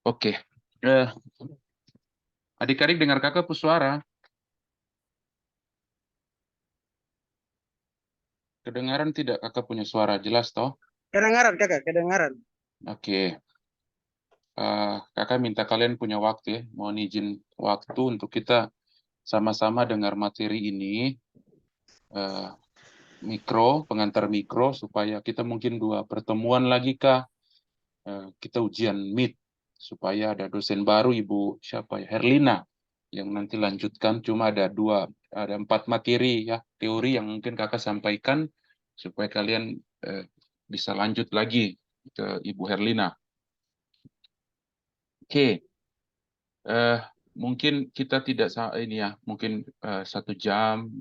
Oke. Eh, Adik-adik dengar kakak suara? Kedengaran tidak kakak punya suara jelas toh? Kedengaran kakak, kedengaran. Oke. Kakak minta kalian punya waktu ya. Mohon izin waktu untuk kita sama-sama dengar materi ini. eh, Pengantar mikro, supaya kita mungkin dua pertemuan lagi kak. Kita ujian Meet. Supaya ada dosen baru, Ibu siapa ya? Herlina. Yang nanti lanjutkan. Cuma ada 4 materi ya. Teori yang mungkin kakak sampaikan. Supaya kalian eh, bisa lanjut lagi ke Ibu Herlina. Oke, eh, mungkin kita tidak ini ya, mungkin 1 jam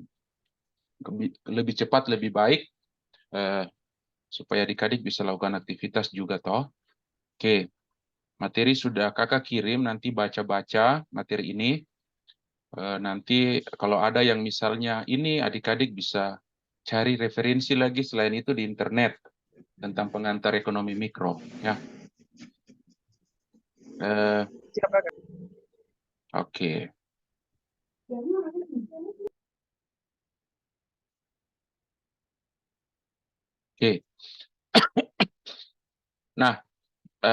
lebih cepat lebih baik, eh, supaya adik-adik bisa lakukan aktivitas juga toh. Oke, materi sudah kakak kirim, nanti baca-baca materi ini. Nanti kalau ada yang misalnya ini adik-adik bisa cari referensi lagi selain itu di internet tentang pengantar ekonomi mikro ya. Eh, Siap kakak. oke. Oke. Nah,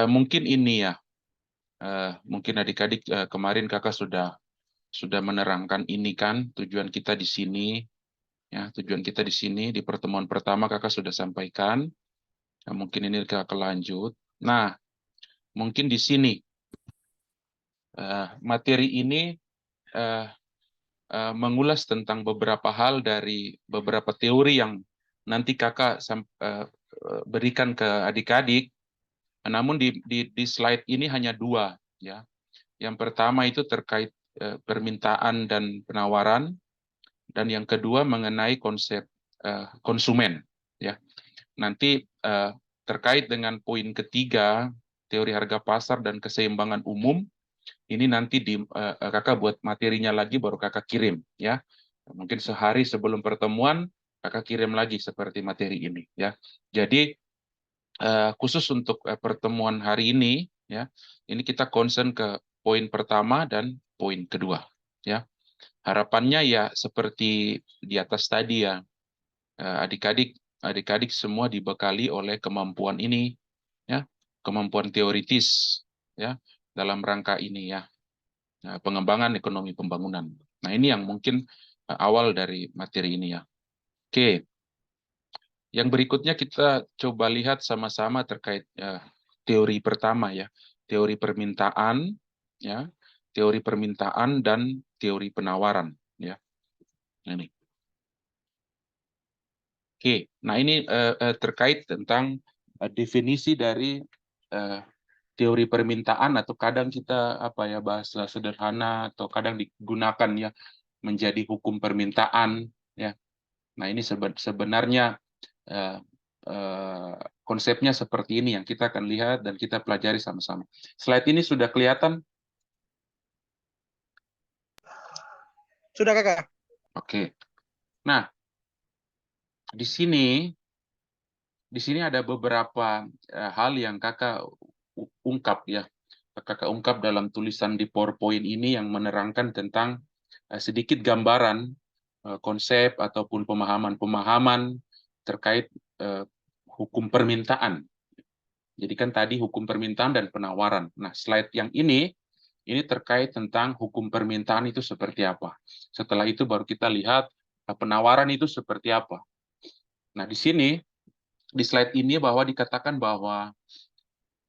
mungkin ini ya. Mungkin adik-adik kemarin kakak sudah menerangkan ini kan tujuan kita di sini ya, tujuan kita di sini di pertemuan pertama kakak sudah sampaikan. Nah, mungkin ini kakak lanjut. Nah, mungkin di sini materi ini eh, mengulas tentang beberapa hal dari beberapa teori yang nanti kakak berikan ke adik-adik. Namun di slide ini hanya 2 ya. Yang pertama itu terkait permintaan dan penawaran, dan yang kedua mengenai konsep konsumen ya. Nanti terkait dengan poin ketiga, teori harga pasar dan keseimbangan umum, ini nanti kakak buat materinya lagi baru kakak kirim ya. Mungkin sehari sebelum pertemuan kakak kirim lagi seperti materi ini ya. Jadi khusus untuk pertemuan hari ini ya, ini kita concern ke poin pertama dan poin kedua ya. Harapannya ya seperti di atas tadi ya, adik-adik semua dibekali oleh kemampuan ini ya, kemampuan teoritis ya, dalam rangka ini ya, pengembangan ekonomi pembangunan. Nah, ini yang mungkin awal dari materi ini ya. Oke, yang berikutnya kita coba lihat sama-sama terkait teori pertama ya, teori permintaan ya, teori permintaan dan teori penawaran ya. Ini. Oke, nah ini terkait tentang definisi dari eh, teori permintaan, atau kadang kita apa ya, bahasa sederhana atau kadang digunakan ya menjadi hukum permintaan ya. Nah ini sebenarnya eh, konsepnya seperti ini yang kita akan lihat dan kita pelajari sama-sama. Slide ini sudah kelihatan? Sudah kakak. Oke. Nah di sini ada beberapa hal yang kakak ungkap ya. Kakak ungkap dalam tulisan di PowerPoint ini yang menerangkan tentang sedikit gambaran konsep ataupun pemahaman-pemahaman terkait eh, hukum permintaan. Jadi kan tadi hukum permintaan dan penawaran. Nah, slide yang ini terkait tentang hukum permintaan itu seperti apa. Setelah itu baru kita lihat penawaran itu seperti apa. Nah, di slide ini bahwa dikatakan bahwa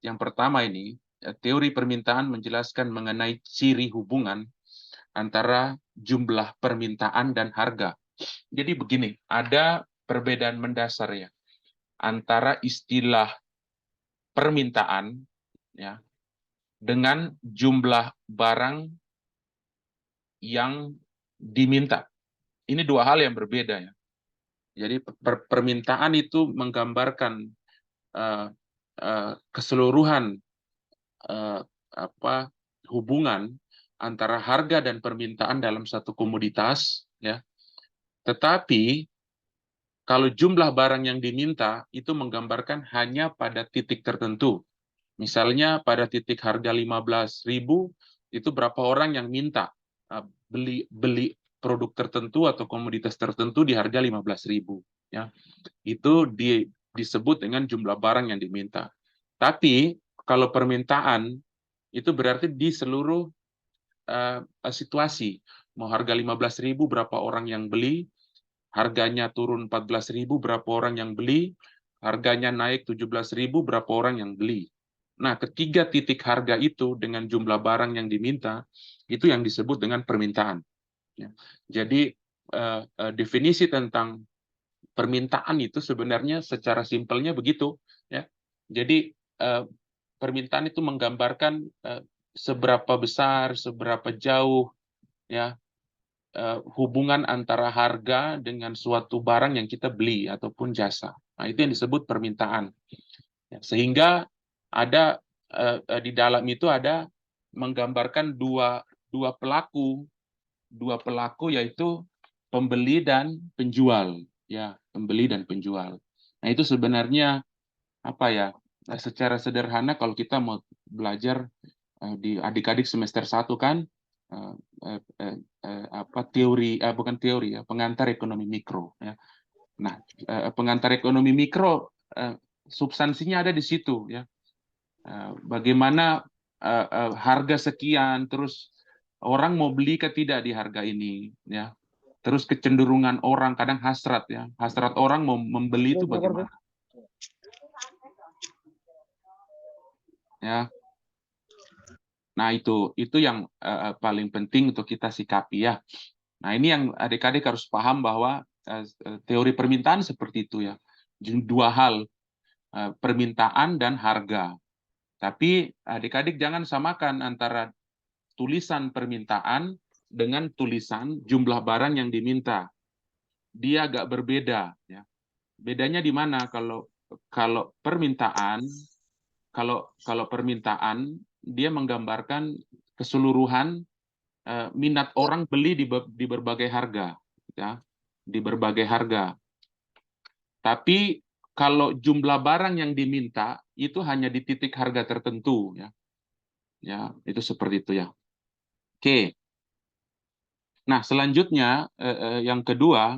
yang pertama ini, teori permintaan menjelaskan mengenai ciri hubungan antara jumlah permintaan dan harga. Jadi begini, ada perbedaan mendasar ya antara istilah permintaan ya dengan jumlah barang yang diminta. Ini 2 hal yang berbeda ya. Jadi permintaan itu menggambarkan uh, keseluruhan uh, hubungan antara harga dan permintaan dalam satu komoditas ya. Tetapi kalau jumlah barang yang diminta itu menggambarkan hanya pada titik tertentu. Misalnya pada titik harga 15.000 itu berapa orang yang minta beli produk tertentu atau komoditas tertentu di harga 15.000, ya. Itu disebut dengan jumlah barang yang diminta. Tapi kalau permintaan itu berarti di seluruh situasi. Mau harga 15.000 berapa orang yang beli, harganya turun 14.000 berapa orang yang beli, harganya naik 17.000 berapa orang yang beli. Nah, ketiga titik harga itu dengan jumlah barang yang diminta, itu yang disebut dengan permintaan. Ya. Jadi, definisi tentang permintaan itu sebenarnya secara simpelnya begitu. Ya. Jadi, permintaan itu menggambarkan seberapa besar, seberapa jauh, ya, hubungan antara harga dengan suatu barang yang kita beli ataupun jasa. Nah, itu yang disebut permintaan. Ya, sehingga ada di dalam itu ada menggambarkan dua pelaku yaitu pembeli dan penjual, ya, pembeli dan penjual. Nah, itu sebenarnya apa ya? Secara sederhana kalau kita mau belajar di adik-adik semester 1 kan apa teori bukan teori ya, pengantar ekonomi mikro, ya. Nah, pengantar ekonomi mikro substansinya ada di situ, ya. Bagaimana harga sekian, terus orang mau beli ke tidak di harga ini, ya. Terus kecenderungan orang, kadang hasrat, ya. Hasrat orang mau membeli itu bagaimana, ya. Nah, itu yang paling penting untuk kita sikapi, ya. Nah, ini yang adik-adik harus paham bahwa teori permintaan seperti itu, ya. Dua hal, permintaan dan harga. Tapi adik-adik jangan samakan antara tulisan permintaan dengan tulisan jumlah barang yang diminta. Dia agak berbeda, ya. Bedanya di mana? Kalau permintaan, kalau permintaan dia menggambarkan keseluruhan minat orang beli di berbagai harga, ya, di berbagai harga. Tapi kalau jumlah barang yang diminta itu hanya di titik harga tertentu, ya. Ya, itu seperti itu, ya. Oke. Nah, selanjutnya yang kedua,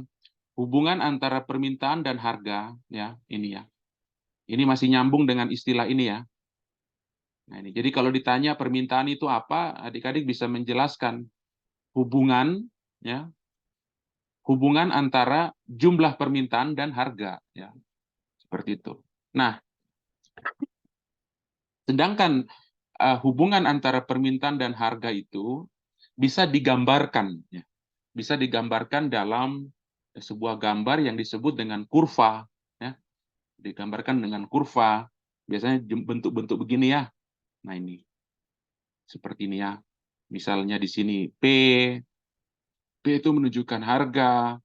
hubungan antara permintaan dan harga, ya, ini, ya. Ini masih nyambung dengan istilah ini, ya. Nah, ini. Jadi kalau ditanya permintaan itu apa, adik-adik bisa menjelaskan hubungan, ya, hubungan antara jumlah permintaan dan harga, ya, seperti itu. Nah, sedangkan hubungan antara permintaan dan harga itu bisa digambarkan, ya, bisa digambarkan dalam sebuah gambar yang disebut dengan kurva, ya, digambarkan dengan kurva, biasanya bentuk-bentuk begini, ya. Nah, ini seperti ini, ya. Misalnya di sini P itu menunjukkan harga,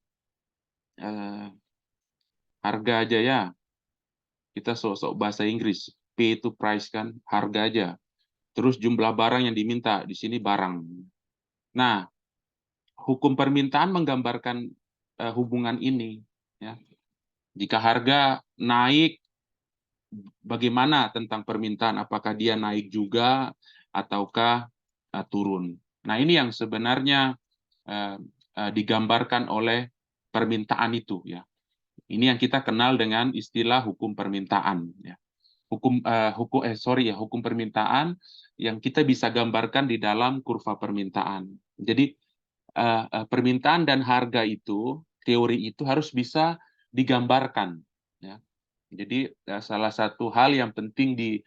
harga aja, ya. Kita sok-sok bahasa Inggris, P itu price kan, harga aja. Terus jumlah barang yang diminta, di sini barang. Nah, hukum permintaan menggambarkan hubungan ini, ya. Jika harga naik, bagaimana tentang permintaan? Apakah dia naik juga ataukah turun? Nah, ini yang sebenarnya digambarkan oleh permintaan itu, ya. Ini yang kita kenal dengan istilah hukum permintaan, ya. Hukum permintaan yang kita bisa gambarkan di dalam kurva permintaan. Jadi permintaan dan harga itu, teori itu harus bisa digambarkan, ya. Jadi salah satu hal yang penting di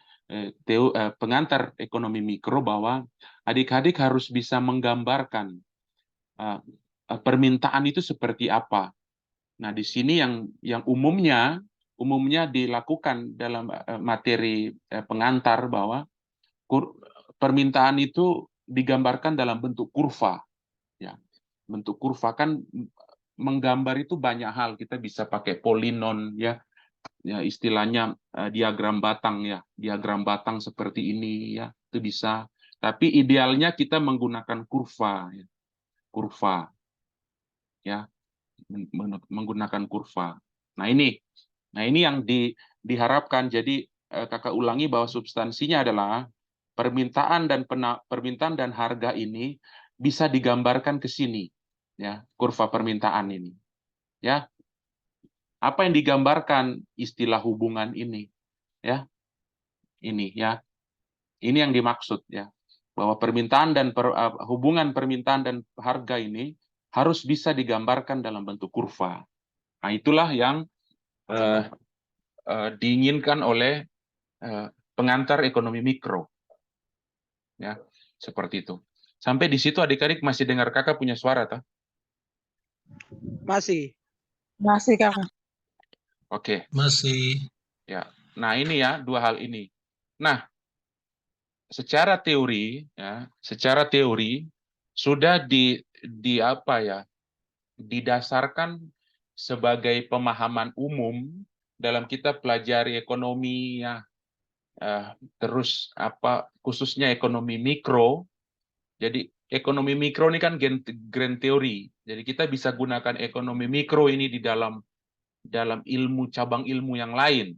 pengantar ekonomi mikro bahwa adik-adik harus bisa menggambarkan permintaan itu seperti apa. Nah, di sini yang umumnya dilakukan dalam materi pengantar bahwa permintaan itu digambarkan dalam bentuk kurva, ya. Bentuk kurva kan menggambar itu banyak hal. Kita bisa pakai polinon, ya. Ya, istilahnya diagram batang, ya. Diagram batang seperti ini, ya. Itu bisa. Tapi idealnya kita menggunakan kurva, ya. Kurva, ya. Menggunakan kurva. Nah, ini yang diharapkan. Jadi kakak ulangi bahwa substansinya adalah permintaan dan harga ini bisa digambarkan ke sini, ya, kurva permintaan ini, ya. Apa yang digambarkan istilah hubungan ini, ya? Ini, ya. Ini yang dimaksud, ya, bahwa hubungan permintaan dan harga ini harus bisa digambarkan dalam bentuk kurva. Nah, itulah yang diinginkan oleh pengantar ekonomi mikro, ya, seperti itu. Sampai di situ adik-adik masih dengar kakak punya suara, toh? Masih. Masih, Kakak. Oke. Masih. Ya. Nah, ini ya, dua hal ini. Nah, secara teori, ya, secara teori sudah apa ya, didasarkan sebagai pemahaman umum dalam kita pelajari ekonomi, ya, terus apa khususnya ekonomi mikro. Jadi ekonomi mikro ini kan grand teori. Jadi kita bisa gunakan ekonomi mikro ini di dalam ilmu cabang ilmu yang lain,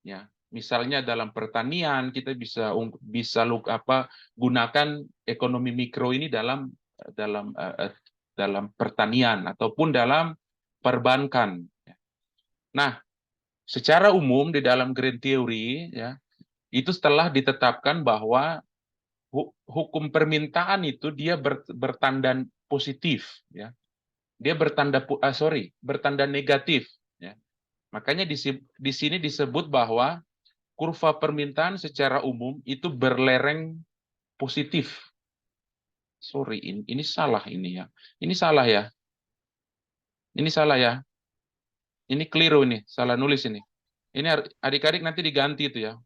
ya. Misalnya dalam pertanian kita bisa gunakan ekonomi mikro ini dalam pertanian ataupun dalam perbankan. Nah, secara umum di dalam grand theory, ya, itu setelah ditetapkan bahwa hukum permintaan itu dia bertanda positif, ya. Dia bertanda negatif, ya. Makanya di sini disebut bahwa kurva permintaan secara umum itu berlereng positif. Sorry, ini salah ini, ya. Ini salah, ya. Ini salah, ya. Ini keliru ini, salah nulis ini. Ini adik-adik nanti diganti itu, ya.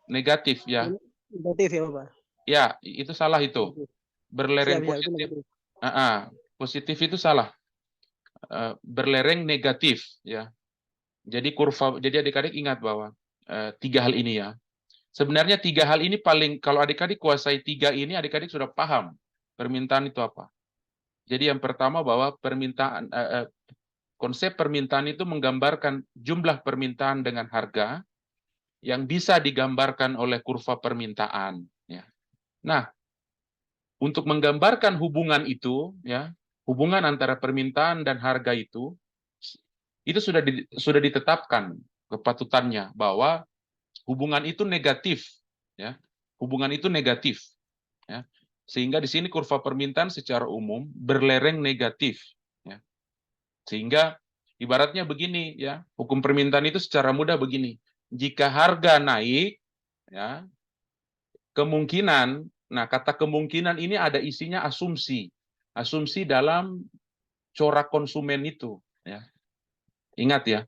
Negatif, ya. Negatif ya, Bapak. Ya, itu salah itu. Berlereng Siap, positif. itu Positif itu salah. Berlereng negatif, ya. Jadi adik-adik ingat bahwa tiga hal ini, ya. Sebenarnya tiga hal ini kalau adik-adik kuasai tiga ini, adik-adik sudah paham permintaan itu apa. Jadi yang pertama bahwa konsep permintaan itu menggambarkan jumlah permintaan dengan harga yang bisa digambarkan oleh kurva permintaan, ya. Nah, untuk menggambarkan hubungan itu, ya, hubungan antara permintaan dan harga itu sudah ditetapkan kepatutannya bahwa hubungan itu negatif, ya. Hubungan itu negatif, ya. Sehingga di sini kurva permintaan secara umum berlereng negatif, ya. Sehingga ibaratnya begini, ya. Hukum permintaan itu secara mudah begini. Jika harga naik, ya, kemungkinan, nah kata kemungkinan ini ada isinya asumsi. Asumsi dalam corak konsumen itu, ya. Ingat, ya.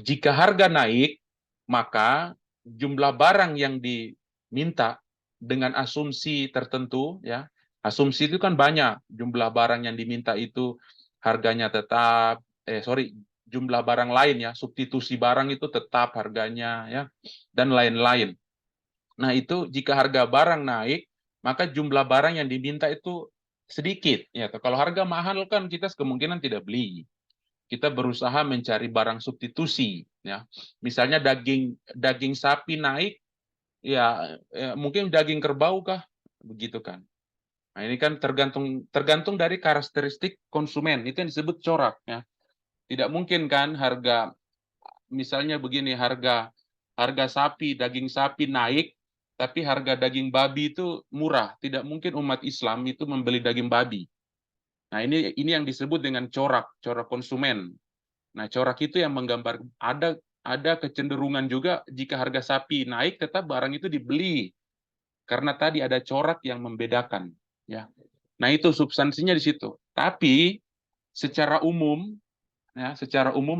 Jika harga naik, maka jumlah barang yang diminta dengan asumsi tertentu, ya. Asumsi itu kan banyak, jumlah barang yang diminta itu harganya tetap, jumlah barang lain, ya, substitusi barang itu tetap harganya, ya, dan lain-lain. Nah, itu jika harga barang naik, maka jumlah barang yang diminta itu sedikit, ya. Kalau harga mahal kan kita kemungkinan tidak beli. Kita berusaha mencari barang substitusi, ya. Misalnya daging sapi naik, ya, mungkin daging kerbau kah, begitu kan. Nah, ini kan tergantung dari karakteristik konsumen, itu yang disebut corak, ya. Tidak mungkin kan misalnya begini, harga daging sapi naik tapi harga daging babi itu murah. Tidak mungkin umat Islam itu membeli daging babi. Nah, ini yang disebut dengan corak konsumen. Nah, corak itu yang menggambar ada kecenderungan juga jika harga sapi naik tetap barang itu dibeli karena tadi ada corak yang membedakan, ya. Nah, itu substansinya di situ. Tapi secara umum, ya,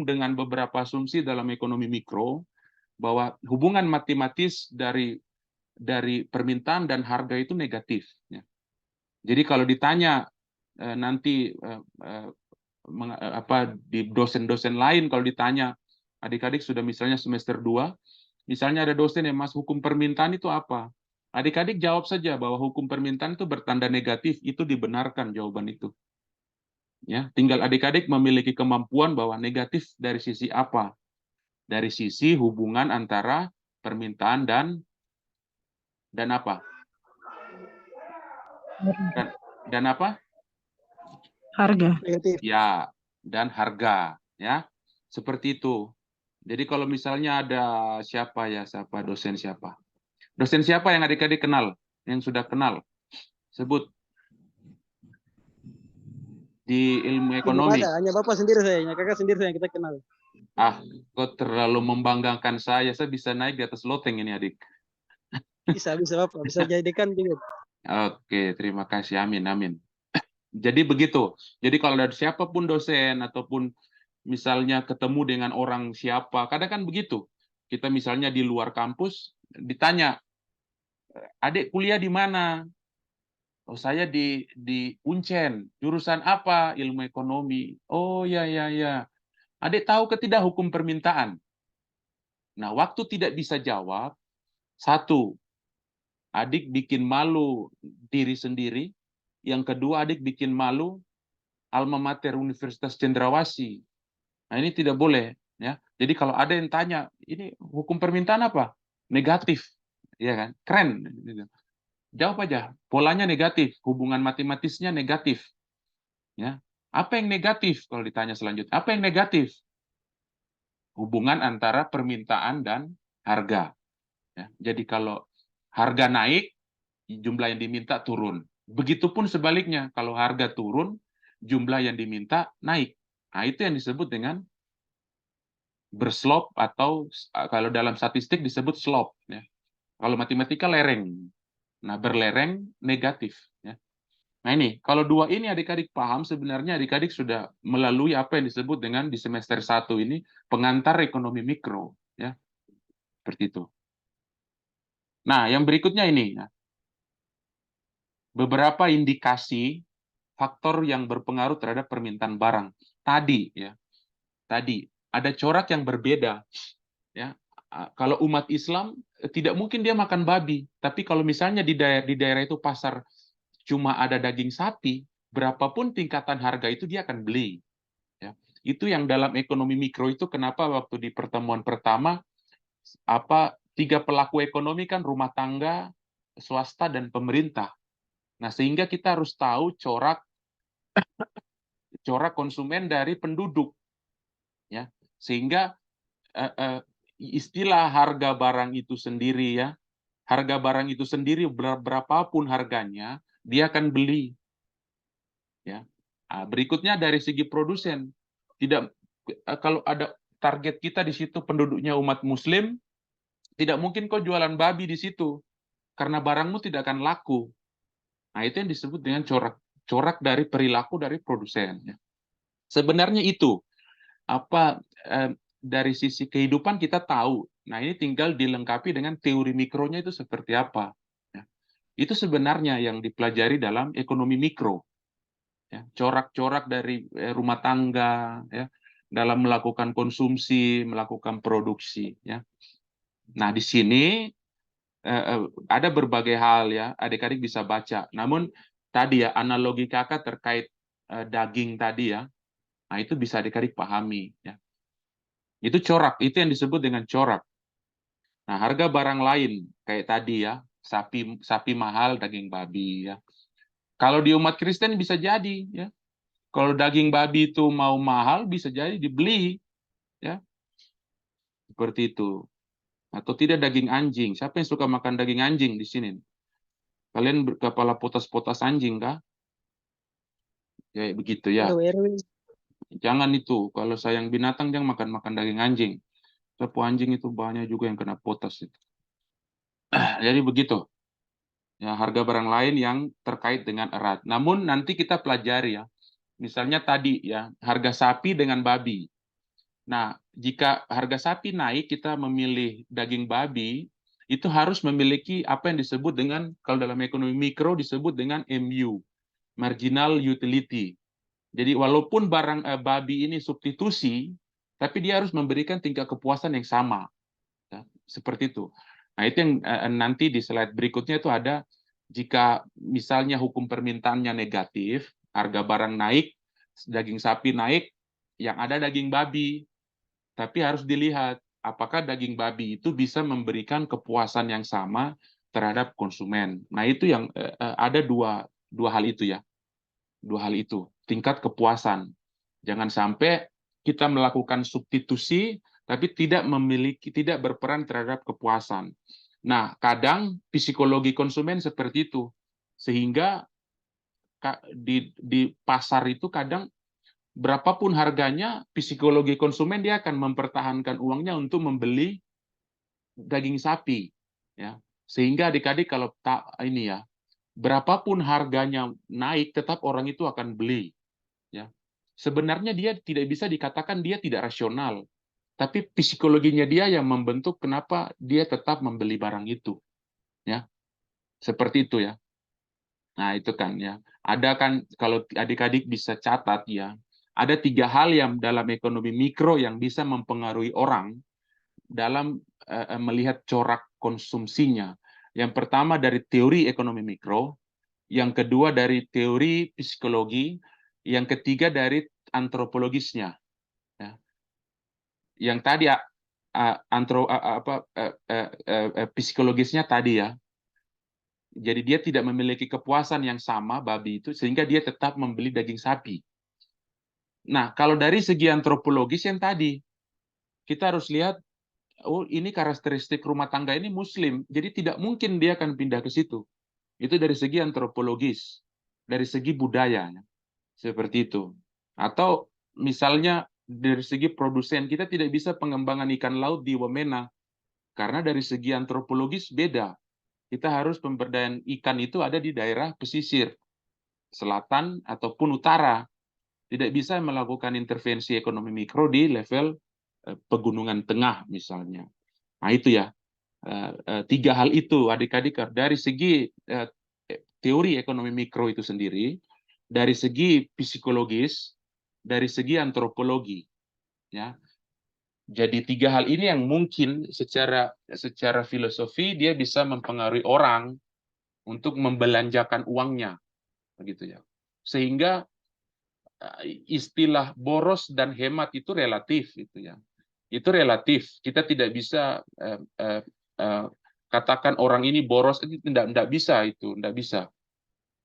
dengan beberapa asumsi dalam ekonomi mikro bahwa hubungan matematis dari permintaan dan harga itu negatif, ya. Jadi kalau ditanya nanti di dosen-dosen lain, kalau ditanya adik-adik sudah misalnya semester 2, misalnya ada dosen yang Mas, hukum permintaan itu apa? Adik-adik jawab saja bahwa hukum permintaan itu bertanda negatif, itu dibenarkan jawaban itu. Ya, tinggal adik-adik memiliki kemampuan bahwa negatif dari sisi apa. dari sisi hubungan antara permintaan dan apa? Dan apa? Harga. Negatif. Ya, dan harga, ya. Seperti itu. Jadi kalau misalnya ada siapa dosen siapa? Dosen siapa yang adik-adik kenal? Yang sudah kenal? Sebut. Di ilmu Tidak ekonomi. ada, hanya Bapak sendiri saya, hanya Kakak sendiri saya yang kita kenal. Ah, kok terlalu membanggakan saya bisa naik di atas loteng ini, adik. Bisa Bapak, bisa jadikan juga. Oke, terima kasih. Amin, amin. Jadi begitu. Jadi kalau ada siapapun dosen ataupun misalnya ketemu dengan orang siapa, kadang kan begitu. Kita misalnya di luar kampus ditanya, adik kuliah di mana? Oh, saya di Uncen. Jurusan apa? Ilmu ekonomi. Oh, ya, ya, ya. Adik tahu ke tidak hukum permintaan? Nah, waktu tidak bisa jawab, satu, adik bikin malu diri sendiri. Yang kedua, adik bikin malu alma mater Universitas Cendrawasih. Nah, ini tidak boleh, ya. Jadi kalau ada yang tanya, ini hukum permintaan apa? Negatif, ya kan? Keren. Jawab aja, polanya negatif, hubungan matematisnya negatif, ya. Apa yang negatif kalau ditanya selanjutnya? Apa yang negatif? Hubungan antara permintaan dan harga. Ya. Jadi kalau harga naik, jumlah yang diminta turun. Begitupun sebaliknya, kalau harga turun, jumlah yang diminta naik. Nah, itu yang disebut dengan berslop atau kalau dalam statistik disebut slope. Ya. Kalau matematika lereng. Nah, berlereng negatif. Ya. Nah ini, kalau dua ini adik-adik paham, sebenarnya adik-adik sudah melalui apa yang disebut dengan di semester 1 ini, pengantar ekonomi mikro. Ya. Seperti itu. Nah, yang berikutnya ini, ya. Beberapa indikasi faktor yang berpengaruh terhadap permintaan barang. Tadi, ya, tadi ada corak yang berbeda. Ya, kalau umat Islam tidak mungkin dia makan babi, tapi kalau misalnya di daerah itu pasar cuma ada daging sapi, berapapun tingkatan harga itu dia akan beli. Ya. Itu yang dalam ekonomi mikro itu kenapa waktu di pertemuan pertama tiga pelaku ekonomi kan rumah tangga, swasta dan pemerintah. Nah, sehingga kita harus tahu corak konsumen dari penduduk, ya. Sehingga istilah harga barang itu sendiri, ya, harga barang itu sendiri berapapun harganya dia akan beli, ya. Berikutnya dari segi produsen, tidak kalau ada target kita di situ penduduknya umat muslim, tidak mungkin kau jualan babi di situ karena barangmu tidak akan laku. Nah, itu yang disebut dengan corak dari perilaku dari produsen, ya. Sebenarnya itu dari sisi kehidupan kita tahu. Nah, ini tinggal dilengkapi dengan teori mikronya itu seperti apa. Ya. Itu sebenarnya yang dipelajari dalam ekonomi mikro. Ya. Corak-corak dari rumah tangga, ya, dalam melakukan konsumsi, melakukan produksi. Ya. Nah, di sini ada berbagai hal, ya, adik-adik bisa baca. Namun tadi ya analogi kakak terkait daging tadi, ya. Nah, itu bisa adik-adik pahami, ya. Itu corak, itu yang disebut dengan corak. Nah, harga barang lain kayak tadi, ya, sapi mahal, daging babi, ya. Kalau di umat Kristen bisa jadi, ya. Kalau daging babi itu mau mahal bisa jadi dibeli, ya. Seperti itu. Atau tidak daging anjing. Siapa yang suka makan daging anjing di sini? Kalian berkepala potas-potas anjing kah? Ya begitu, ya. Jangan itu. Kalau sayang binatang jangan makan daging anjing. Sapu anjing itu banyak juga yang kena potas itu. Jadi begitu. Ya, harga barang lain yang terkait dengan erat. Namun nanti kita pelajari, ya. Misalnya tadi, ya, harga sapi dengan babi. Nah, jika harga sapi naik, kita memilih daging babi, itu harus memiliki apa yang disebut dengan, kalau dalam ekonomi mikro disebut dengan MU, marginal utility. Jadi walaupun barang babi ini substitusi, tapi dia harus memberikan tingkat kepuasan yang sama. Ya, seperti itu. Nah, itu yang nanti di slide berikutnya itu ada, jika misalnya hukum permintaannya negatif, harga barang naik, daging sapi naik, yang ada daging babi. Tapi harus dilihat apakah daging babi itu bisa memberikan kepuasan yang sama terhadap konsumen. Nah, itu yang ada dua hal itu ya. Dua hal itu, tingkat kepuasan. Jangan sampai kita melakukan substitusi tapi tidak berperan terhadap kepuasan. Nah, kadang psikologi konsumen seperti itu. Sehingga di pasar itu kadang berapapun harganya, psikologi konsumen dia akan mempertahankan uangnya untuk membeli daging sapi, ya. Sehingga adik-adik kalau tak ini ya, berapapun harganya naik, tetap orang itu akan beli, ya. Sebenarnya dia tidak bisa dikatakan dia tidak rasional, tapi psikologinya dia yang membentuk kenapa dia tetap membeli barang itu, ya. Seperti itu ya. Nah, itu kan ya. Ada kan kalau adik-adik bisa catat ya, ada 3 hal yang dalam ekonomi mikro yang bisa mempengaruhi orang dalam melihat corak konsumsinya. Yang pertama dari teori ekonomi mikro, yang kedua dari teori psikologi, yang ketiga dari antropologisnya. Ya. Yang tadi psikologisnya tadi ya. Jadi dia tidak memiliki kepuasan yang sama babi itu sehingga dia tetap membeli daging sapi. Nah, kalau dari segi antropologis yang tadi kita harus lihat, oh ini karakteristik rumah tangga ini Muslim, jadi tidak mungkin dia akan pindah ke situ. Itu dari segi antropologis, dari segi budaya, seperti itu. Atau misalnya dari segi produsen, kita tidak bisa pengembangan ikan laut di Wamena, karena dari segi antropologis beda. Kita harus pemberdayaan ikan itu ada di daerah pesisir, selatan ataupun utara. Tidak bisa melakukan intervensi ekonomi mikro di level pegunungan tengah misalnya. Nah itu ya, 3 hal itu adik-adik dari segi teori ekonomi mikro itu sendiri, dari segi psikologis, dari segi antropologi, ya. Jadi 3 hal ini yang mungkin secara filosofi dia bisa mempengaruhi orang untuk membelanjakan uangnya, begitu ya. Sehingga istilah boros dan hemat itu relatif, gitu ya. Itu relatif. Kita tidak bisa katakan orang ini boros, itu tidak bisa itu, tidak bisa.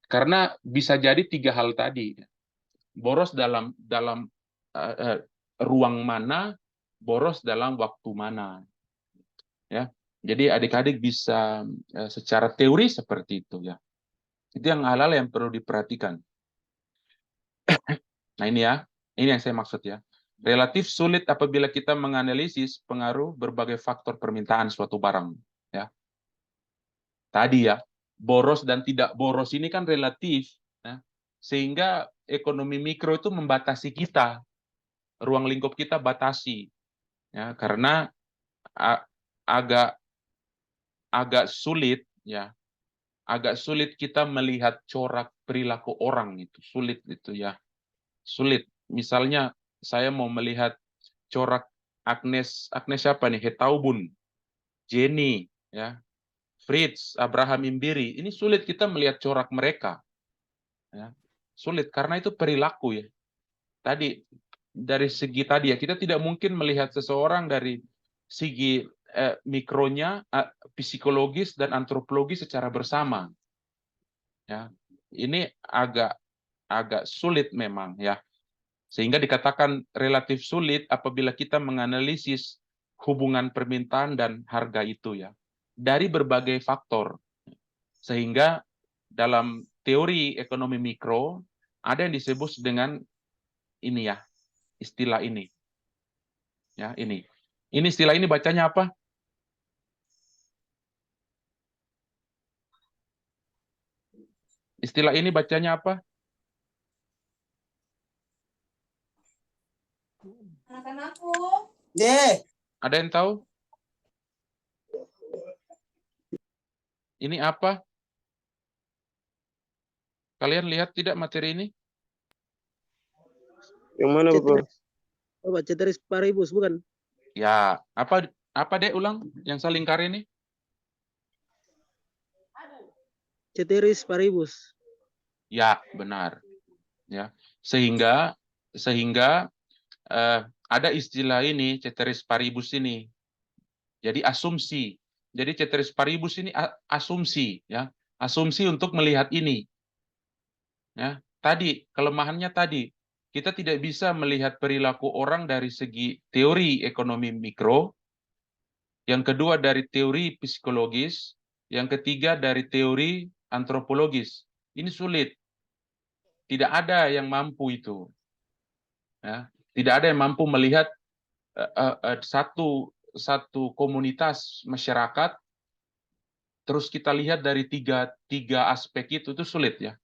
Karena bisa jadi 3 hal tadi. Boros dalam ruang mana, boros dalam waktu mana. Ya. Jadi adik-adik bisa secara teori seperti itu ya. Itu yang hal-hal yang perlu diperhatikan. Nah ini ya, ini yang saya maksud ya. Relatif sulit apabila kita menganalisis pengaruh berbagai faktor permintaan suatu barang. Ya. Tadi ya, boros dan tidak boros ini kan relatif. Ya. Sehingga ekonomi mikro itu membatasi kita. Ruang lingkup kita batasi. Ya, karena agak sulit ya. Agak sulit kita melihat corak perilaku orang itu. Sulit itu ya. Sulit. Misalnya saya mau melihat corak Agnes siapa nih? Hetaubun, Jenny, ya, Fritz, Abraham Imbiri. Ini sulit kita melihat corak mereka. Ya. Sulit karena itu perilaku ya. Tadi dari segi tadi ya kita tidak mungkin melihat seseorang dari segi mikronya, psikologis dan antropologis secara bersama. Ya. Ini agak sulit memang ya. Sehingga dikatakan relatif sulit apabila kita menganalisis hubungan permintaan dan harga itu ya. Dari berbagai faktor. Sehingga dalam teori ekonomi mikro ada yang disebut dengan ini ya, istilah ini. Ya, ini. Ini istilah ini bacanya apa? Istilah ini bacanya apa? Anak-anakku. Deh. Ada yang tahu? Ini apa? Kalian lihat tidak materi ini? Yang mana, Bapak? Oh, ceteris paribus bukan? Ya, apa deh ulang yang saling kari ini? Ceteris paribus. Ya, benar. Ya. Sehingga ada istilah ini, ceteris paribus ini. Jadi asumsi. Jadi ceteris paribus ini asumsi, ya. Asumsi untuk melihat ini. Ya. Tadi kelemahannya tadi kita tidak bisa melihat perilaku orang dari segi teori ekonomi mikro, yang kedua dari teori psikologis, yang ketiga dari teori antropologis. Ini sulit. Tidak ada yang mampu itu. Ya. Tidak ada yang mampu melihat satu komunitas masyarakat, terus kita lihat dari tiga aspek itu sulit ya.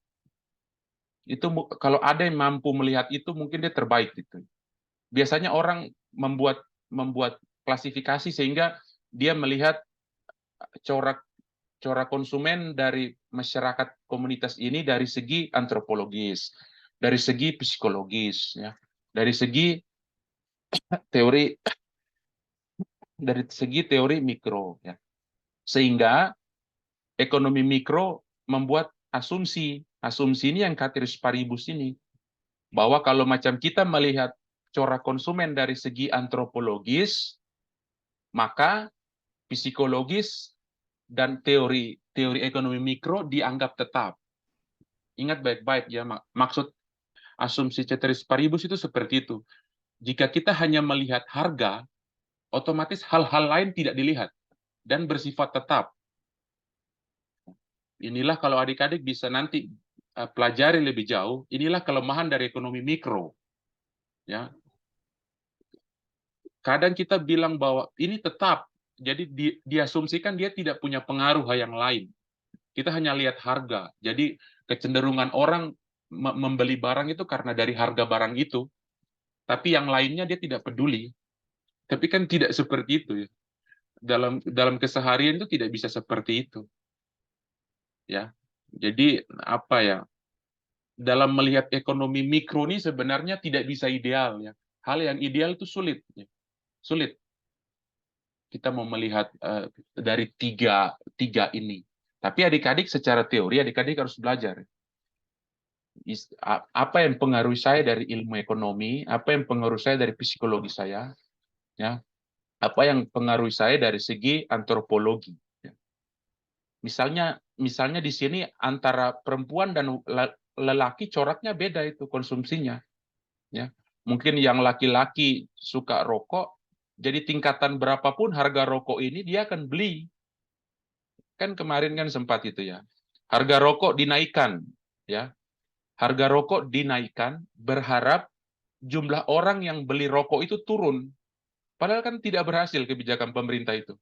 Itu kalau ada yang mampu melihat itu mungkin dia terbaik gitu. Biasanya orang membuat klasifikasi sehingga dia melihat corak konsumen dari masyarakat komunitas ini dari segi antropologis, dari segi psikologis, ya, dari segi teori mikro, ya. Sehingga ekonomi mikro membuat asumsi ini yang ceteris paribus ini, bahwa kalau macam kita melihat corak konsumen dari segi antropologis, maka psikologis dan teori ekonomi mikro dianggap tetap. Ingat baik-baik ya, maksud asumsi ceteris paribus itu seperti itu. Jika kita hanya melihat harga, otomatis hal-hal lain tidak dilihat dan bersifat tetap. Inilah kalau adik-adik bisa nanti pelajari lebih jauh, inilah kelemahan dari ekonomi mikro. Ya. Kadang kita bilang bahwa ini tetap, jadi diasumsikan dia tidak punya pengaruh yang lain. Kita hanya lihat harga. Jadi kecenderungan orang membeli barang itu karena dari harga barang itu, tapi yang lainnya dia tidak peduli. Tapi kan tidak seperti itu ya. Dalam keseharian itu tidak bisa seperti itu. Ya. Jadi apa ya? Dalam melihat ekonomi mikro ini sebenarnya tidak bisa ideal ya. Hal yang ideal itu sulit ya. Sulit kita mau melihat dari tiga ini. Tapi adik-adik secara teori adik-adik harus belajar. Apa yang pengaruh saya dari ilmu ekonomi, apa yang pengaruh saya dari psikologi saya, ya, apa yang pengaruh saya dari segi antropologi. Ya. Misalnya di sini antara perempuan dan lelaki coraknya beda itu konsumsinya. Ya. Mungkin yang laki-laki suka rokok, jadi tingkatan berapapun harga rokok ini dia akan beli. Kan kemarin kan sempat itu ya. Harga rokok dinaikkan, ya. Harga rokok dinaikkan berharap jumlah orang yang beli rokok itu turun. Padahal kan tidak berhasil kebijakan pemerintah itu.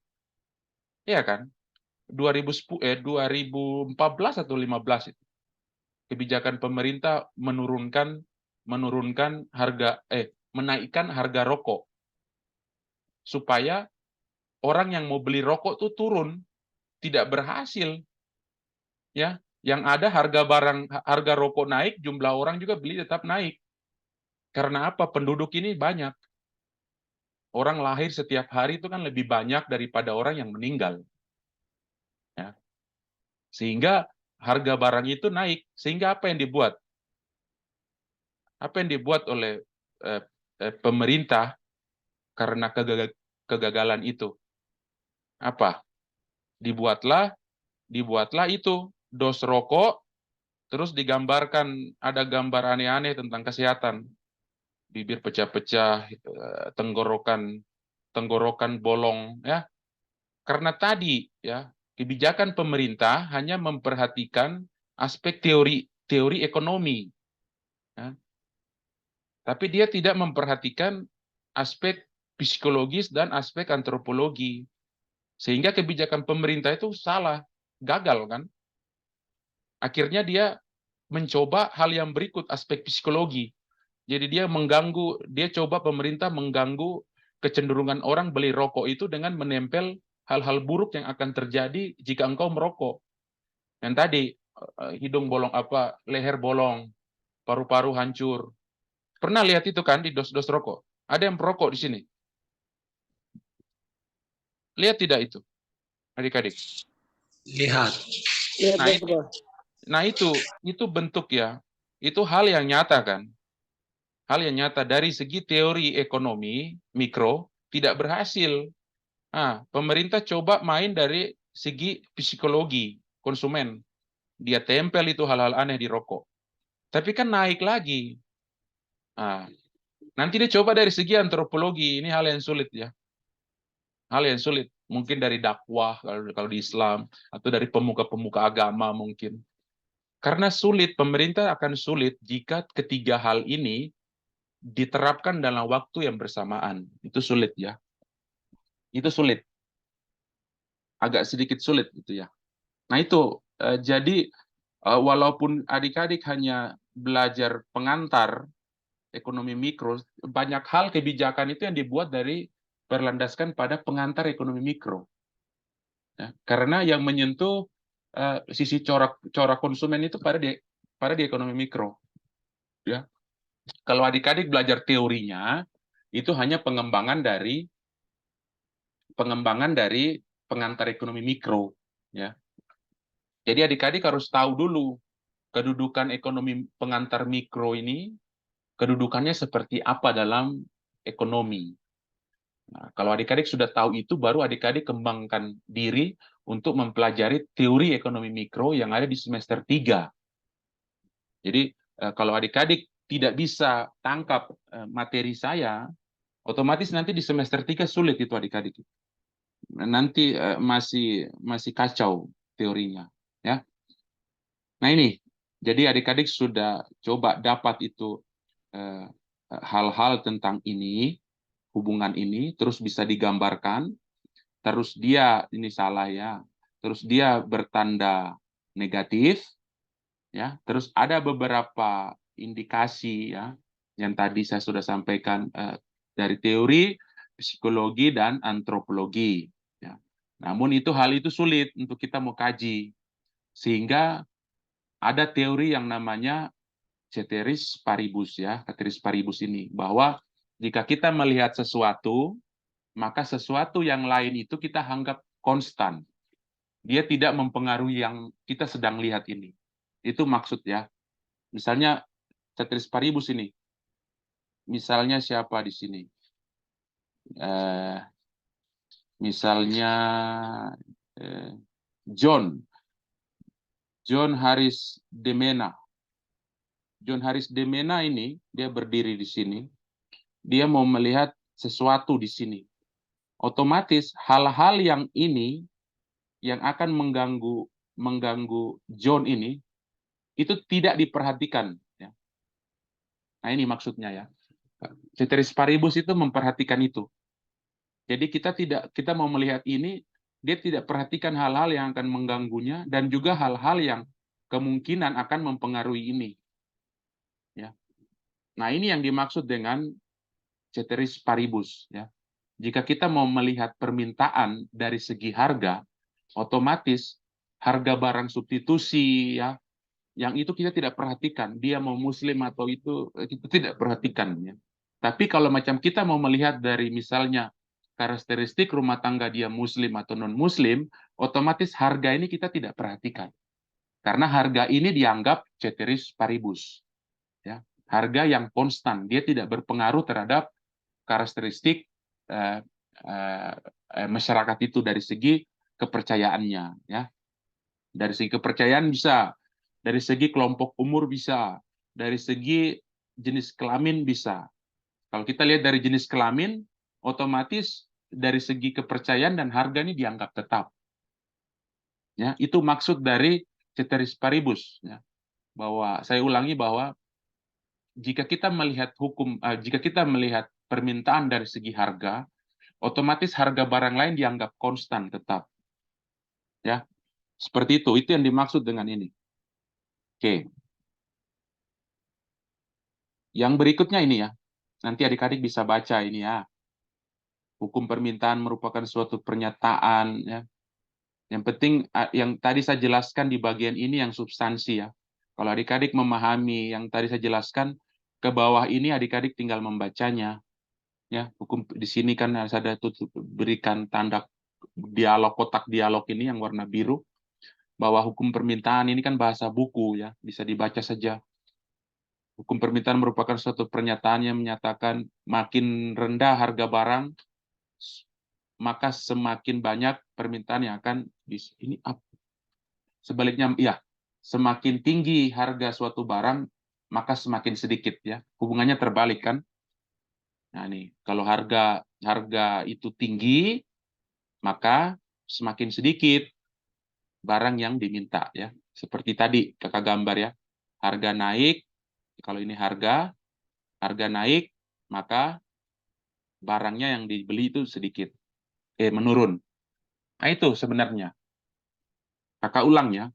Iya kan? 2014 atau 15 itu. Kebijakan pemerintah menaikkan harga rokok supaya orang yang mau beli rokok itu turun. Tidak berhasil. Ya, yang ada harga rokok naik, jumlah orang juga beli tetap naik. Karena apa? Penduduk ini banyak. Orang lahir setiap hari itu kan lebih banyak daripada orang yang meninggal. Ya. Sehingga harga barang itu naik. Sehingga apa yang dibuat? Apa yang dibuat oleh pemerintah karena kegagalan itu? Apa? Dibuatlah itu dos rokok, terus digambarkan ada gambar aneh-aneh tentang kesehatan. Bibir pecah-pecah, tenggorokan bolong, ya. Karena tadi ya kebijakan pemerintah hanya memperhatikan aspek teori ekonomi, ya. Tapi dia tidak memperhatikan aspek psikologis dan aspek antropologi, sehingga kebijakan pemerintah itu salah, gagal kan. Akhirnya dia mencoba hal yang berikut, aspek psikologi. Jadi dia coba pemerintah mengganggu kecenderungan orang beli rokok itu dengan menempel hal-hal buruk yang akan terjadi jika engkau merokok. Yang tadi, hidung bolong leher bolong, paru-paru hancur. Pernah lihat itu kan di dos-dos rokok? Ada yang perokok di sini? Lihat tidak itu, adik-adik? Lihat. Nah itu bentuk ya, itu hal yang nyata kan? Hal yang nyata dari segi teori ekonomi mikro tidak berhasil. Pemerintah coba main dari segi psikologi konsumen. Dia tempel itu hal-hal aneh di rokok. Tapi kan naik lagi. Nanti dia coba dari segi antropologi. Ini hal yang sulit ya. Hal yang sulit. Mungkin dari dakwah kalau di Islam. Atau dari pemuka-pemuka agama mungkin. Karena sulit, pemerintah akan sulit jika ketiga hal ini diterapkan dalam waktu yang bersamaan. Itu sulit ya. Itu sulit. Agak sedikit sulit gitu ya. Nah itu, jadi walaupun adik-adik hanya belajar pengantar ekonomi mikro, banyak hal kebijakan itu yang dibuat dari berlandaskan pada pengantar ekonomi mikro. Ya, karena yang menyentuh sisi corak konsumen itu pada di ekonomi mikro. Ya, kalau adik-adik belajar teorinya, itu hanya pengembangan dari pengantar ekonomi mikro. Ya, jadi adik-adik harus tahu dulu kedudukan ekonomi pengantar mikro ini, kedudukannya seperti apa dalam ekonomi. Nah, kalau adik-adik sudah tahu itu, baru adik-adik kembangkan diri untuk mempelajari teori ekonomi mikro yang ada di semester 3. Jadi, kalau adik-adik tidak bisa tangkap materi saya, otomatis nanti di semester 3 sulit itu adik-adik. Nanti masih kacau teorinya. Ya. Nah ini, jadi adik-adik sudah coba dapat itu hal-hal tentang ini, hubungan ini, terus bisa digambarkan, terus dia, ini salah ya, terus dia bertanda negatif, ya, terus ada beberapa indikasi ya, yang tadi saya sudah sampaikan dari teori, psikologi, dan antropologi. Ya. Namun hal itu sulit untuk kita mau kaji, sehingga ada teori yang namanya ceteris paribus ya, ceteris paribus ini, bahwa jika kita melihat sesuatu, maka sesuatu yang lain itu kita anggap konstan. Dia tidak mempengaruhi yang kita sedang lihat ini. Itu maksud ya. Misalnya ceteris paribus ini. Misalnya siapa di sini? Misalnya John Haris Demena. John Haris Demena ini, dia berdiri di sini. Dia mau melihat sesuatu di sini. Otomatis hal-hal yang ini yang akan mengganggu John ini itu tidak diperhatikan. Ya. Nah ini maksudnya ya. Ceteris paribus itu memperhatikan itu. Jadi kita mau melihat ini, dia tidak perhatikan hal-hal yang akan mengganggunya dan juga hal-hal yang kemungkinan akan mempengaruhi ini. Ya. Nah ini yang dimaksud dengan ceteris paribus. Ya. Jika kita mau melihat permintaan dari segi harga, otomatis harga barang substitusi ya, yang itu kita tidak perhatikan. Dia mau muslim atau itu kita tidak perhatikan ya. Tapi kalau macam kita mau melihat dari misalnya karakteristik rumah tangga dia muslim atau non muslim, otomatis harga ini kita tidak perhatikan. Karena harga ini dianggap ceteris paribus. Ya. Harga yang konstan, dia tidak berpengaruh terhadap karakteristik masyarakat itu dari segi kepercayaannya ya. Dari segi kepercayaan bisa, dari segi kelompok umur bisa, dari segi jenis kelamin bisa. Kalau kita lihat dari jenis kelamin, otomatis dari segi kepercayaan dan harga ini dianggap tetap. Ya, itu maksud dari ceteris paribus ya. Bahwa saya ulangi bahwa jika kita melihat permintaan dari segi harga, otomatis harga barang lain dianggap konstan tetap. Ya. Seperti itu yang dimaksud dengan ini. Oke. Yang berikutnya ini ya. Nanti adik-adik bisa baca ini ya. Hukum permintaan merupakan suatu pernyataan ya. Yang penting yang tadi saya jelaskan di bagian ini yang substansi ya. Kalau adik-adik memahami yang tadi saya jelaskan, ke bawah ini adik-adik tinggal membacanya. Ya, hukum di sini kan ada berikan tanda dialog, kotak dialog ini yang warna biru, bahwa hukum permintaan ini kan bahasa buku ya, bisa dibaca saja. Hukum permintaan merupakan suatu pernyataan yang menyatakan makin rendah harga barang, maka semakin banyak permintaan yang akan ini up. Sebaliknya, ya, semakin tinggi harga suatu barang, maka semakin sedikit, ya. Hubungannya terbalik, kan? Nah, nih, kalau harga itu tinggi, maka semakin sedikit barang yang diminta, ya. Seperti tadi kakak gambar, ya. Harga naik, kalau ini harga naik, maka barangnya yang dibeli itu sedikit, menurun. Nah, itu sebenarnya. Kakak ulang, ya.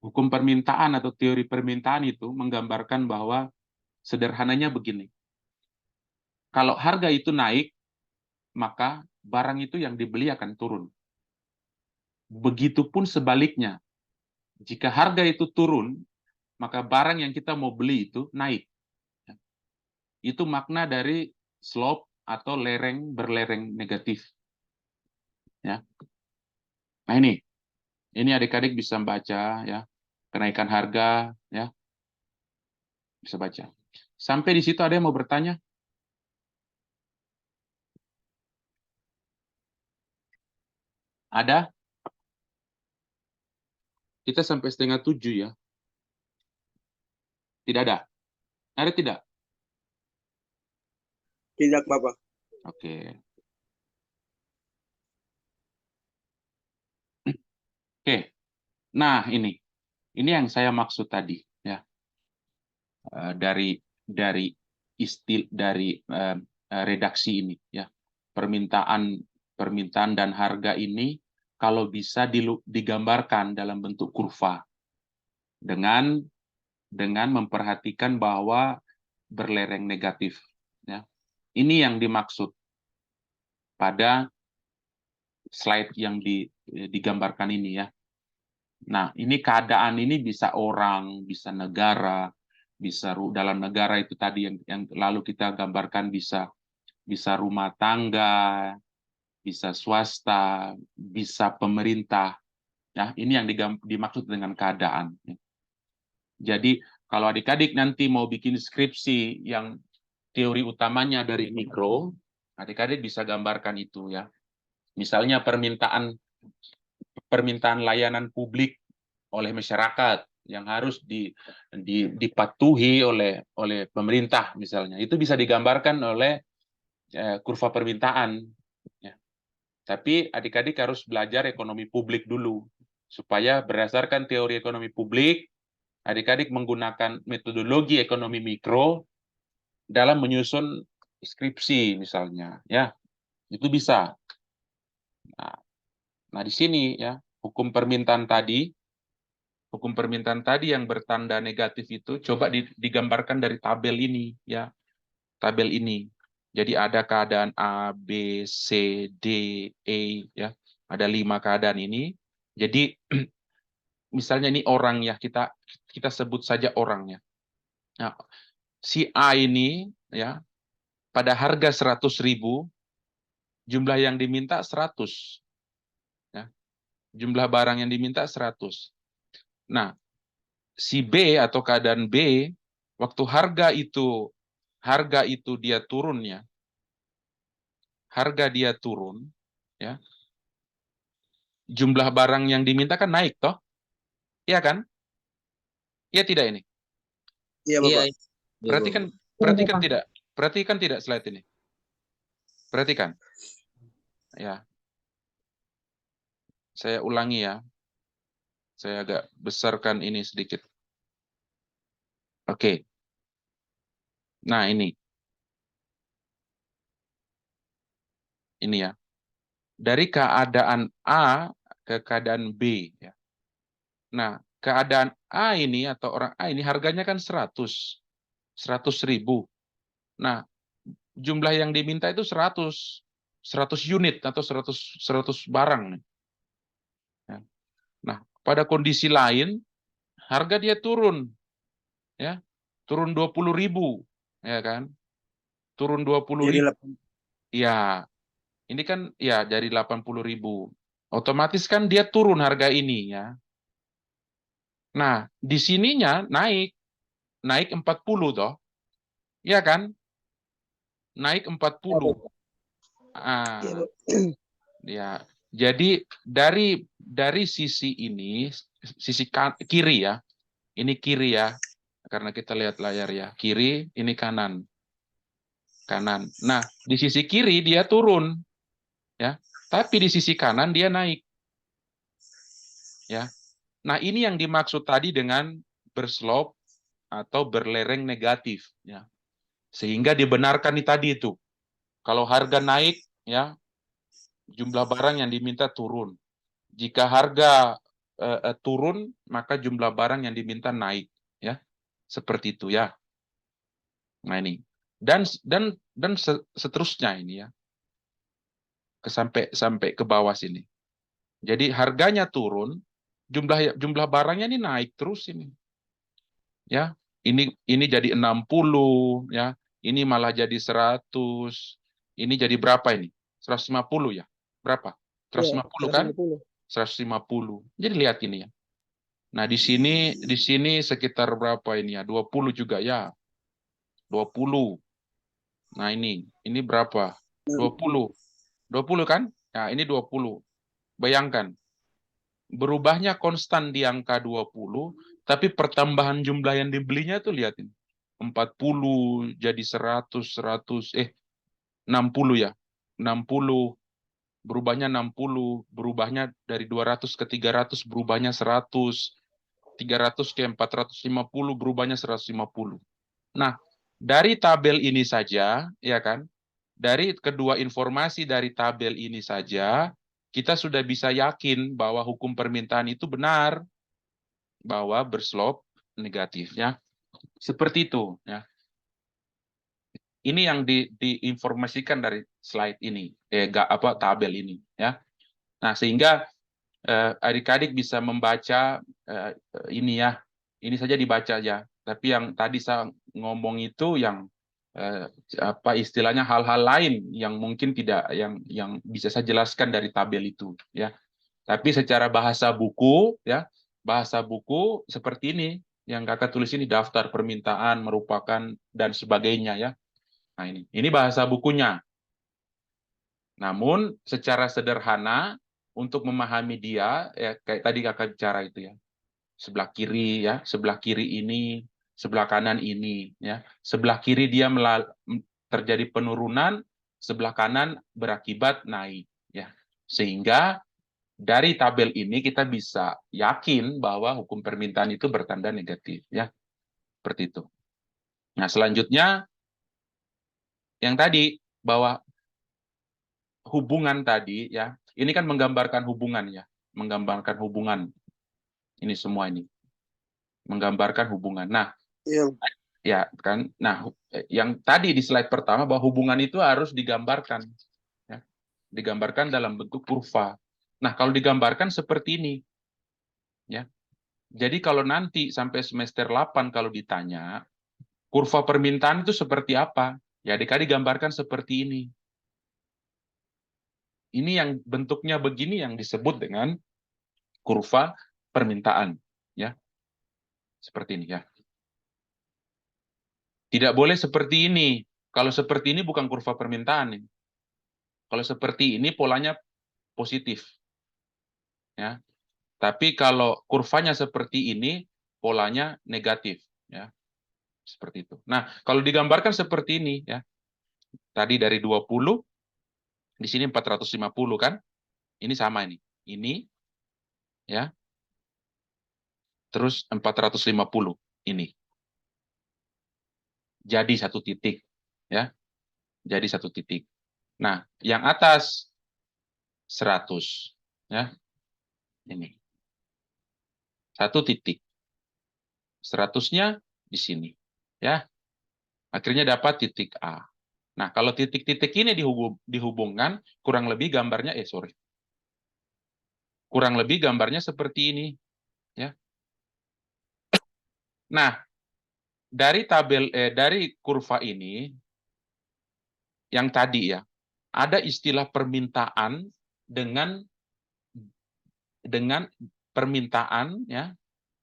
Hukum permintaan atau teori permintaan itu menggambarkan bahwa sederhananya begini. Kalau harga itu naik, maka barang itu yang dibeli akan turun. Begitupun sebaliknya. Jika harga itu turun, maka barang yang kita mau beli itu naik. Itu makna dari slope atau lereng berlereng negatif. Ya. Nah, ini adik-adik bisa baca, ya, kenaikan harga, ya, bisa baca. Sampai di situ ada yang mau bertanya? Ada? Kita sampai 6:30, ya. Tidak ada? Ada tidak? Tidak, Bapak. Oke. Oke. Nah, ini yang saya maksud tadi, ya. Dari redaksi ini, ya. Permintaan dan harga ini kalau bisa digambarkan dalam bentuk kurva dengan memperhatikan bahwa berlereng negatif, ya. Ini yang dimaksud pada slide yang digambarkan ini, ya. Nah, ini keadaan ini bisa orang, bisa negara, bisa dalam negara itu tadi yang lalu kita gambarkan, bisa rumah tangga, bisa swasta, bisa pemerintah. Ya, ini yang dimaksud dengan keadaan. Jadi kalau adik-adik nanti mau bikin skripsi yang teori utamanya dari mikro, adik-adik bisa gambarkan itu, ya. Misalnya permintaan layanan publik oleh masyarakat yang harus dipatuhi oleh pemerintah, misalnya. Itu bisa digambarkan oleh kurva permintaan, ya. Tapi adik-adik harus belajar ekonomi publik dulu, supaya berdasarkan teori ekonomi publik, adik-adik menggunakan metodologi ekonomi mikro dalam menyusun skripsi, misalnya, ya. Itu bisa. Nah, di sini, ya, hukum permintaan tadi yang bertanda negatif itu coba digambarkan dari tabel ini, ya. Tabel ini. Jadi ada keadaan A, B, C, D, E, ya. Ada 5 keadaan ini. Jadi misalnya ini orang, ya, kita sebut saja orangnya. Nah, si A ini, ya, pada harga 100.000, jumlah yang diminta 100. Ya. Jumlah barang yang diminta 100. Nah, si B atau keadaan B, waktu harga itu dia turun, ya. Harga dia turun, ya. Jumlah barang yang diminta kan naik, toh? Iya kan? Iya tidak ini? Iya, Bapak. Perhatikan tidak slide ini. Perhatikan. Ya. Saya ulangi, ya. Saya agak besarkan ini sedikit. Oke. Nah, ini. Ini, ya. Dari keadaan A ke keadaan B, ya. Nah, keadaan A ini atau orang A ini harganya kan 100.000. Nah, jumlah yang diminta itu 100 unit atau 100 barang. Nah, pada kondisi lain harga dia turun, ya, turun 20.000, ya kan, turun 20.000, ya, ini kan, ya, dari 80.000, otomatis kan dia turun harga ini, ya. Nah, di sininya naik 40, toh, ya kan, naik 40. Ah, Iya, Pak. ya. Jadi dari sisi ini, sisi kiri ya. Ini kiri ya. Karena kita lihat layar ya. Kiri, ini kanan. Kanan. Nah, di sisi kiri dia turun ya. Tapi di sisi kanan dia naik. Ya. Nah, ini yang dimaksud tadi dengan berslope atau berlereng negatif ya. Sehingga dibenarkan tadi itu. Kalau harga naik ya, jumlah barang yang diminta turun. Jika harga turun, maka jumlah barang yang diminta naik ya. Seperti itu ya. Nah, ini. Dan seterusnya ini ya. Sampai ke bawah sini. Jadi harganya turun, jumlah barangnya ini naik terus ini. Ya, ini jadi 60 ya. Ini malah jadi 100. Ini jadi berapa ini? 150 ya. Berapa? Iya, 150 kan? 150. 150. Jadi lihat ini ya. Nah, di sini sekitar berapa ini ya? 20 juga ya. 20. Nah, ini berapa? 20. 20 kan? Nah, ini 20. Bayangkan, berubahnya konstan di angka 20, tapi pertambahan jumlah yang dibelinya tuh lihatin. 40 jadi 100, 60 ya. 60, berubahnya 60, berubahnya dari 200 ke 300, berubahnya 100, 300 ke 450, berubahnya 150. Nah, dari tabel ini saja, ya kan, dari kedua informasi dari tabel ini saja, kita sudah bisa yakin bahwa hukum permintaan itu benar, bahwa berslope negatifnya seperti itu. Ya. Ini yang diinformasikan dari slide ini, tabel ini. Ya. Nah, sehingga adik-adik bisa membaca ini ya, ini saja dibaca ya. Tapi yang tadi saya ngomong itu yang apa istilahnya hal-hal lain yang mungkin tidak yang bisa saya jelaskan dari tabel itu ya. Tapi secara bahasa buku seperti ini yang kakak tulis ini daftar permintaan merupakan dan sebagainya ya. Nah ini bahasa bukunya. Namun secara sederhana untuk memahami dia ya kayak tadi kakak bicara itu ya. Sebelah kiri ini, sebelah kanan ini ya. Sebelah kiri dia terjadi penurunan, sebelah kanan berakibat naik ya. Sehingga dari tabel ini kita bisa yakin bahwa hukum permintaan itu bertanda negatif ya. Seperti itu. Nah, selanjutnya yang tadi bahwa hubungan tadi ya, ini kan menggambarkan hubungan ya, menggambarkan hubungan. Ini semua ini menggambarkan hubungan. Nah, Iya. ya kan. Nah, yang tadi di slide pertama bahwa hubungan itu harus digambarkan ya. Digambarkan dalam bentuk kurva. Nah, kalau digambarkan seperti ini ya. Jadi kalau nanti sampai semester 8 kalau ditanya kurva permintaan itu seperti apa? Ya, adik-adik gambarkan seperti ini. Ini yang bentuknya begini yang disebut dengan kurva permintaan ya. Seperti ini ya. Tidak boleh seperti ini. Kalau seperti ini bukan kurva permintaan. Kalau seperti ini polanya positif. Ya. Tapi kalau kurvanya seperti ini, polanya negatif. Ya. Seperti itu. Nah, kalau digambarkan seperti ini, ya, tadi dari 20, di sini 450 kan? Ini sama ini. Ini, ya, terus 450 ini. Jadi satu titik. Ya. Jadi satu titik. Nah, yang atas 100. Ya. Ini. Satu titik. 100-nya di sini. Ya. Akhirnya dapat titik A. Nah, kalau titik-titik ini dihubungkan, kurang lebih gambarnya, kurang lebih gambarnya seperti ini. Ya. Nah, dari dari kurva ini, yang tadi ya, ada istilah permintaan dengan permintaan ya,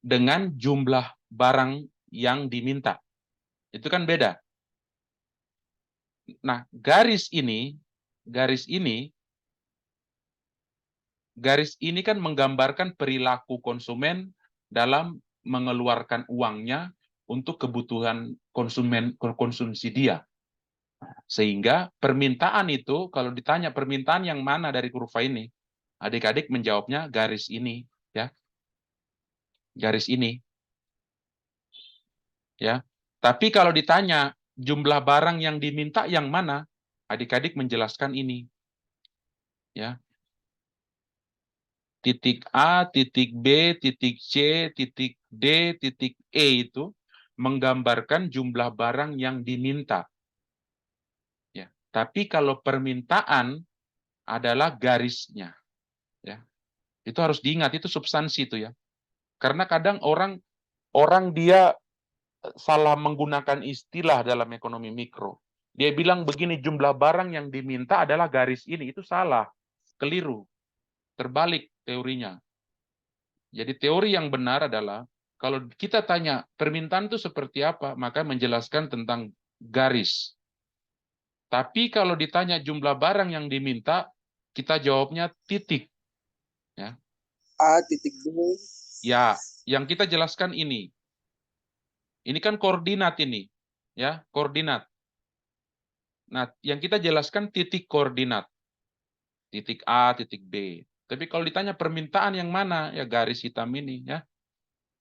dengan jumlah barang yang diminta. Itu kan beda. Nah, garis ini garis ini kan menggambarkan perilaku konsumen dalam mengeluarkan uangnya untuk kebutuhan konsumsi dia. Sehingga permintaan itu, kalau ditanya permintaan yang mana dari kurva ini, adik-adik menjawabnya garis ini, ya. Garis ini. Ya. Tapi kalau ditanya jumlah barang yang diminta yang mana, adik-adik menjelaskan ini. Ya. Titik A, titik B, titik C, titik D, titik E itu menggambarkan jumlah barang yang diminta. Ya. Tapi kalau permintaan adalah garisnya. Ya. Itu harus diingat, itu substansi itu ya. Karena kadang orang dia salah menggunakan istilah dalam ekonomi mikro. Dia bilang begini, jumlah barang yang diminta adalah garis ini. Itu salah, keliru, terbalik teorinya. Jadi teori yang benar adalah, kalau kita tanya permintaan itu seperti apa, maka menjelaskan tentang garis. Tapi kalau ditanya jumlah barang yang diminta, kita jawabnya titik. Ya. A titik B. Ya, yang kita jelaskan ini. Ini kan koordinat ini, ya, koordinat. Nah, yang kita jelaskan titik koordinat. Titik A, titik B. Tapi kalau ditanya permintaan yang mana, ya garis hitam ini, ya.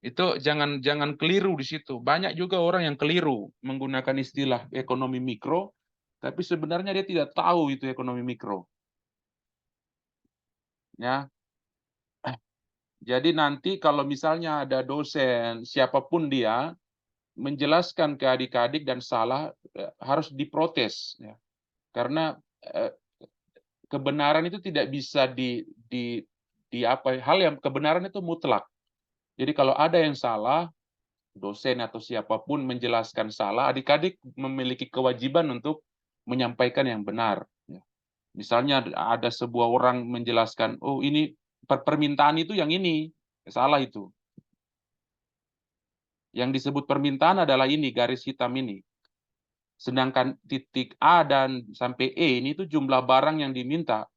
Itu jangan keliru di situ. Banyak juga orang yang keliru menggunakan istilah ekonomi mikro, tapi sebenarnya dia tidak tahu itu ekonomi mikro. Ya. Jadi nanti kalau misalnya ada dosen, siapapun dia, menjelaskan ke adik-adik dan salah, harus diprotes. Ya. Karena kebenaran itu tidak bisa hal yang kebenaran itu mutlak. Jadi kalau ada yang salah, dosen atau siapapun menjelaskan salah, adik-adik memiliki kewajiban untuk menyampaikan yang benar. Misalnya ada sebuah orang menjelaskan, oh ini permintaan itu yang ini, salah itu. Yang disebut permintaan adalah ini, garis hitam ini. Sedangkan titik A dan sampai E ini itu jumlah barang yang diminta.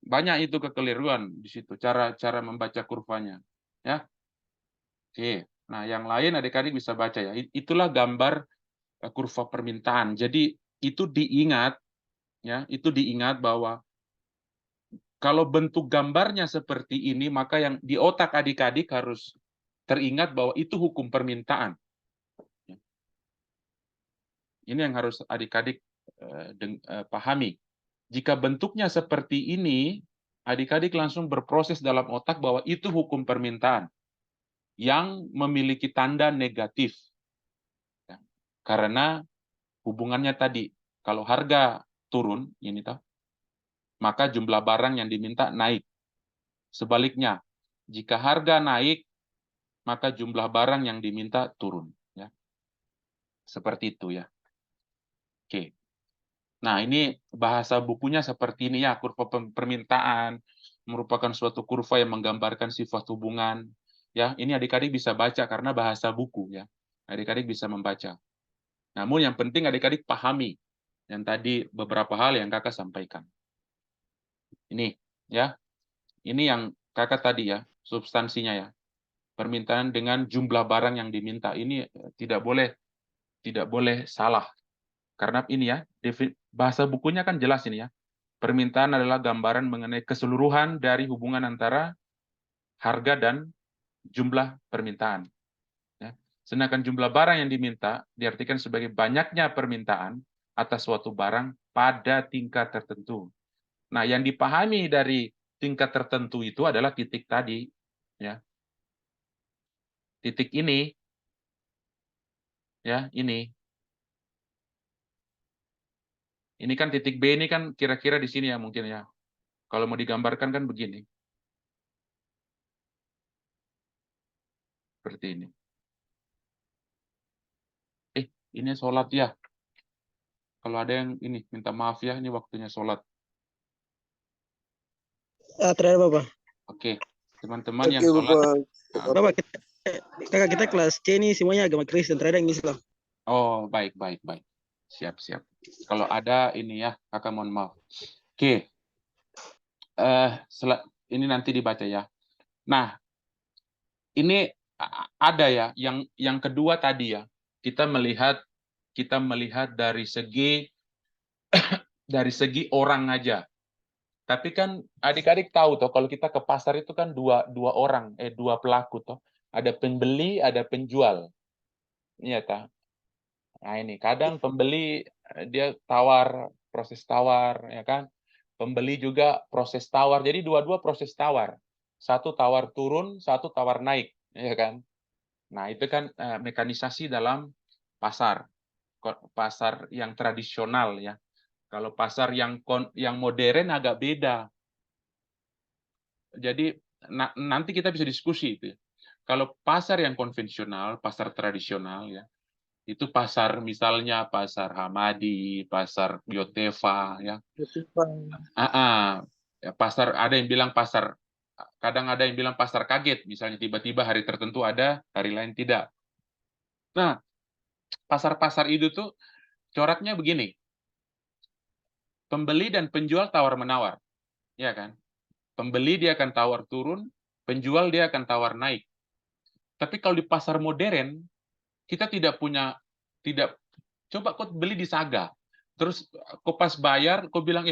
Banyak itu kekeliruan di situ, cara membaca kurvanya. Ya. Oke. Nah, yang lain adik-adik bisa baca ya. Itulah gambar kurva permintaan. Jadi itu diingat ya, itu diingat bahwa kalau bentuk gambarnya seperti ini, maka yang di otak adik-adik harus teringat bahwa itu hukum permintaan. Ini yang harus adik-adik pahami. Jika bentuknya seperti ini, adik-adik langsung berproses dalam otak bahwa itu hukum permintaan yang memiliki tanda negatif. Karena hubungannya tadi, kalau harga turun, ini toh, maka jumlah barang yang diminta naik. Sebaliknya, jika harga naik, maka jumlah barang yang diminta turun. Ya. Seperti itu ya. Oke. Nah, ini bahasa bukunya seperti ini ya, kurva permintaan merupakan suatu kurva yang menggambarkan sifat hubungan. Ya, ini adik-adik bisa baca karena bahasa buku ya. Adik-adik bisa membaca. Namun yang penting adik-adik pahami yang tadi beberapa hal yang kakak sampaikan. Ini ya. Ini yang kakak tadi ya, substansinya ya. Permintaan dengan jumlah barang yang diminta ini tidak boleh salah. Karena ini ya, bahasa bukunya kan jelas ini ya. Permintaan adalah gambaran mengenai keseluruhan dari hubungan antara harga dan jumlah permintaan. Ya. Sedangkan jumlah barang yang diminta diartikan sebagai banyaknya permintaan atas suatu barang pada tingkat tertentu. Nah, yang dipahami dari tingkat tertentu itu adalah titik tadi. Ya. Titik ini, ya ini. Ini kan titik B ini kan kira-kira di sini ya mungkin ya. Kalau mau digambarkan kan begini. Seperti ini. Ini sholat ya. Kalau ada yang ini, minta maaf ya, ini waktunya sholat. Terakhir Bapak. Oke, teman-teman yang sholat. Bapak, kita kelas C ini semuanya agama Kristen, terkadang Islam. Oh, baik. Siap. Kalau ada ini ya, kakak mohon maaf. Oke, ini nanti dibaca ya. Nah, ini ada ya, yang kedua tadi ya, kita melihat dari segi orang aja. Tapi kan adik-adik tahu toh, kalau kita ke pasar itu kan dua pelaku toh. Ada pembeli, ada penjual. Iya toh. Nah ini kadang pembeli dia proses tawar, ya kan? Pembeli juga proses tawar. Jadi dua-dua proses tawar. Satu tawar turun, satu tawar naik, ya kan? Nah itu kan mekanisasi dalam pasar, pasar yang tradisional ya. Kalau pasar yang modern agak beda. Jadi nanti kita bisa diskusi itu ya. Kalau pasar yang konvensional, pasar tradisional ya, itu pasar misalnya pasar Hamadi, pasar Yotefa ya. Ya, pasar ada yang bilang kadang ada yang bilang pasar kaget, misalnya tiba-tiba hari tertentu ada, hari lain tidak. Nah, pasar-pasar itu tuh coraknya begini. Pembeli dan penjual tawar-menawar, ya kan? Pembeli dia akan tawar turun, penjual dia akan tawar naik. Tapi kalau di pasar modern, kita tidak coba kau beli di Saga, terus kau pas bayar, kau bilang,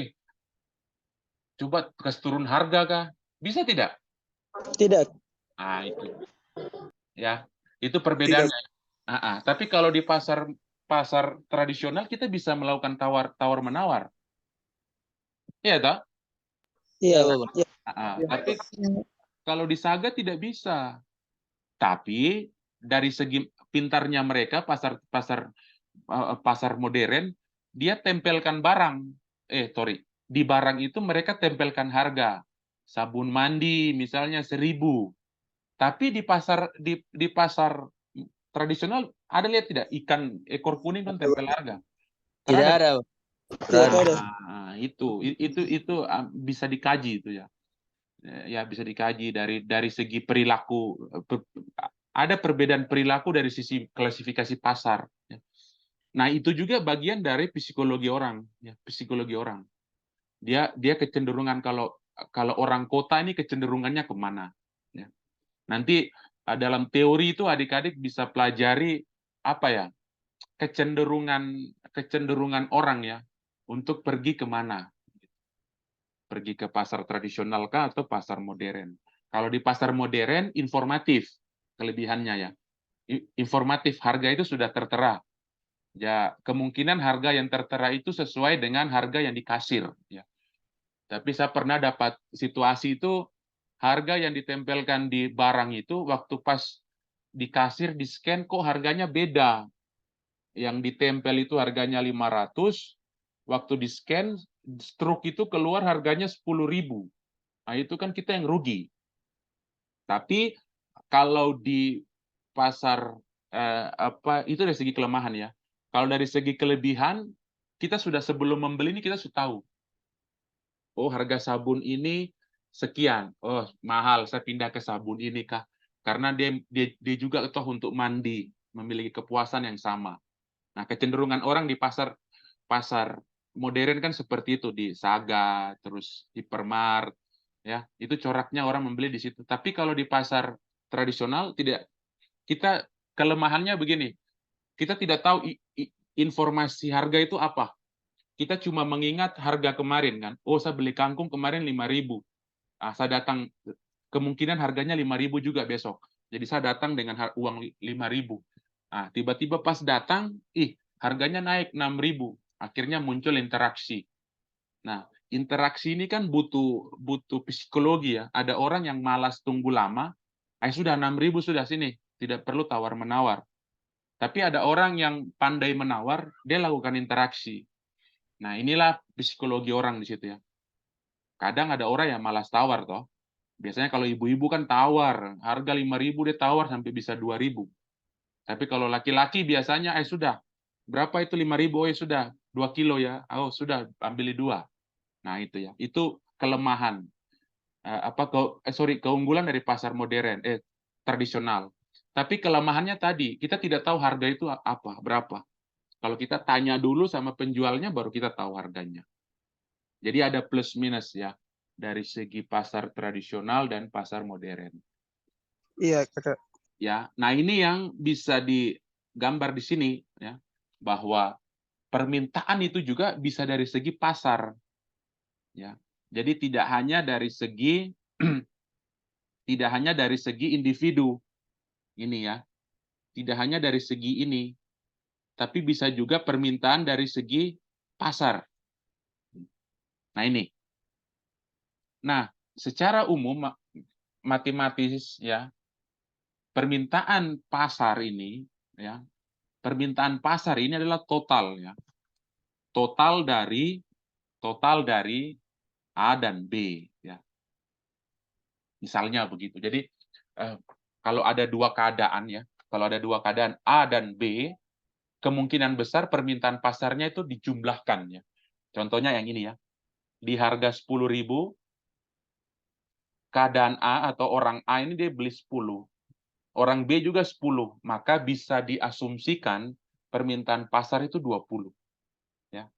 coba kasih turun harga kah? Bisa tidak? Tidak. Ah itu, ya, itu perbedaannya. Tapi kalau di pasar tradisional kita bisa melakukan tawar menawar, iya tak? Iya. Iya. Tapi kalau di Saga tidak bisa. Tapi dari segi pintarnya mereka pasar modern, dia tempelkan barang. Di barang itu mereka tempelkan harga. Sabun mandi misalnya 1.000. Tapi di pasar tradisional ada lihat tidak ikan ekor kuning kan tempel harga? Tidak ada. Itu bisa dikaji itu ya. Ya bisa dikaji dari segi perilaku. Ada perbedaan perilaku dari sisi klasifikasi pasar. Nah itu juga bagian dari psikologi orang. Ya, psikologi orang. Dia kecenderungan kalau orang kota ini kecenderungannya kemana? Ya. Nanti dalam teori itu adik-adik bisa pelajari apa ya kecenderungan orang ya untuk pergi kemana? Pergi ke pasar tradisional kah atau pasar modern? Kalau di pasar modern informatif kelebihannya ya. Informatif, harga itu sudah tertera. Ya, kemungkinan harga yang tertera itu sesuai dengan harga yang di kasir ya. Tapi saya pernah dapat situasi itu harga yang ditempelkan di barang itu waktu pas di kasir di scan kok harganya beda. Yang ditempel itu harganya 500, waktu di scan struk itu keluar harganya 10.000. Nah, itu kan kita yang rugi. Tapi kalau di pasar itu dari segi kelemahan ya. Kalau dari segi kelebihan, kita sudah sebelum membeli ini kita sudah tahu. Oh, harga sabun ini sekian. Oh, mahal, saya pindah ke sabun ini kah? Karena dia juga toh untuk mandi, memiliki kepuasan yang sama. Nah, kecenderungan orang di pasar modern kan seperti itu, di Saga, terus Hypermart, ya. Itu coraknya orang membeli di situ. Tapi kalau di pasar tradisional tidak, kita kelemahannya begini. Kita tidak tahu informasi harga itu apa. Kita cuma mengingat harga kemarin kan. Oh, saya beli kangkung kemarin 5.000. Saya datang, kemungkinan harganya 5.000 juga besok. Jadi saya datang dengan uang 5.000. Tiba-tiba pas datang, harganya naik 6.000. Akhirnya muncul interaksi. Nah, interaksi ini kan butuh psikologi ya. Ada orang yang malas tunggu lama, sudah 6.000 sudah sini, tidak perlu tawar-menawar. Tapi ada orang yang pandai menawar, dia lakukan interaksi. Nah, inilah psikologi orang di situ ya. Kadang ada orang yang malas tawar toh. Biasanya kalau ibu-ibu kan tawar, harga 5.000 dia tawar sampai bisa 2.000. Tapi kalau laki-laki biasanya sudah berapa itu 5.000? Oh sudah 2 kilo ya. Oh sudah ambil 2. Nah itu ya. Itu kelemahan keunggulan dari pasar modern tradisional. Tapi kelemahannya tadi kita tidak tahu harga itu berapa. Kalau kita tanya dulu sama penjualnya, baru kita tahu harganya. Jadi ada plus minus ya, dari segi pasar tradisional dan pasar modern. Iya, Kakak. Ya, nah ini yang bisa digambar di sini ya, bahwa permintaan itu juga bisa dari segi pasar. Ya. Jadi tidak hanya dari segi tidak hanya dari segi individu ini ya. Tidak hanya dari segi ini, tapi bisa juga permintaan dari segi pasar. Nah, ini. Nah, secara umum matematis ya, permintaan pasar ini ya, permintaan pasar ini adalah total ya. Total dari A dan B ya. Misalnya begitu. Jadi kalau ada dua keadaan ya, kalau ada dua keadaan A dan B, kemungkinan besar permintaan pasarnya itu dijumlahkan ya. Contohnya yang ini ya. Di harga 10.000, keadaan A atau orang A ini dia beli 10. Orang B juga 10, maka bisa diasumsikan permintaan pasar itu 20. Ya.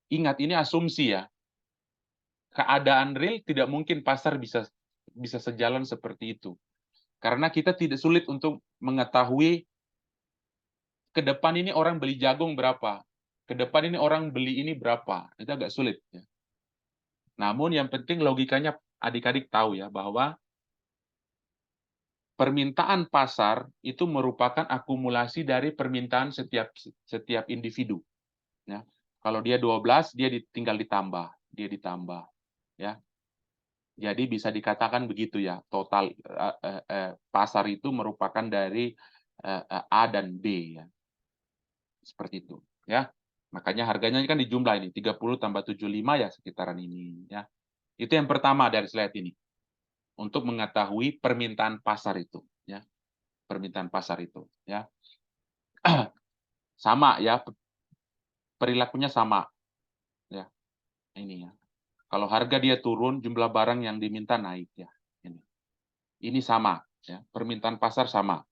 Ingat, ini asumsi ya. Keadaan real tidak mungkin pasar bisa sejalan seperti itu. Karena kita tidak sulit untuk mengetahui ke depan ini orang beli jagung berapa, ke depan ini orang beli ini berapa. Itu agak sulit. Ya. Namun yang penting logikanya adik-adik tahu ya, bahwa permintaan pasar itu merupakan akumulasi dari permintaan setiap individu. Ya. Kalau dia 12, dia tinggal ditambah, dia ditambah. Ya. Jadi bisa dikatakan begitu ya, total pasar itu merupakan dari A dan B ya. Seperti itu ya. Makanya harganya kan dijumlah ini 30 tambah 75 ya sekitaran ini ya. Itu yang pertama dari slide ini. Untuk mengetahui permintaan pasar itu ya. Permintaan pasar itu ya. Sama ya. Perilakunya sama. Ya. Ini ya. Kalau harga dia turun, jumlah barang yang diminta naik ya. Ini sama ya. Permintaan pasar sama.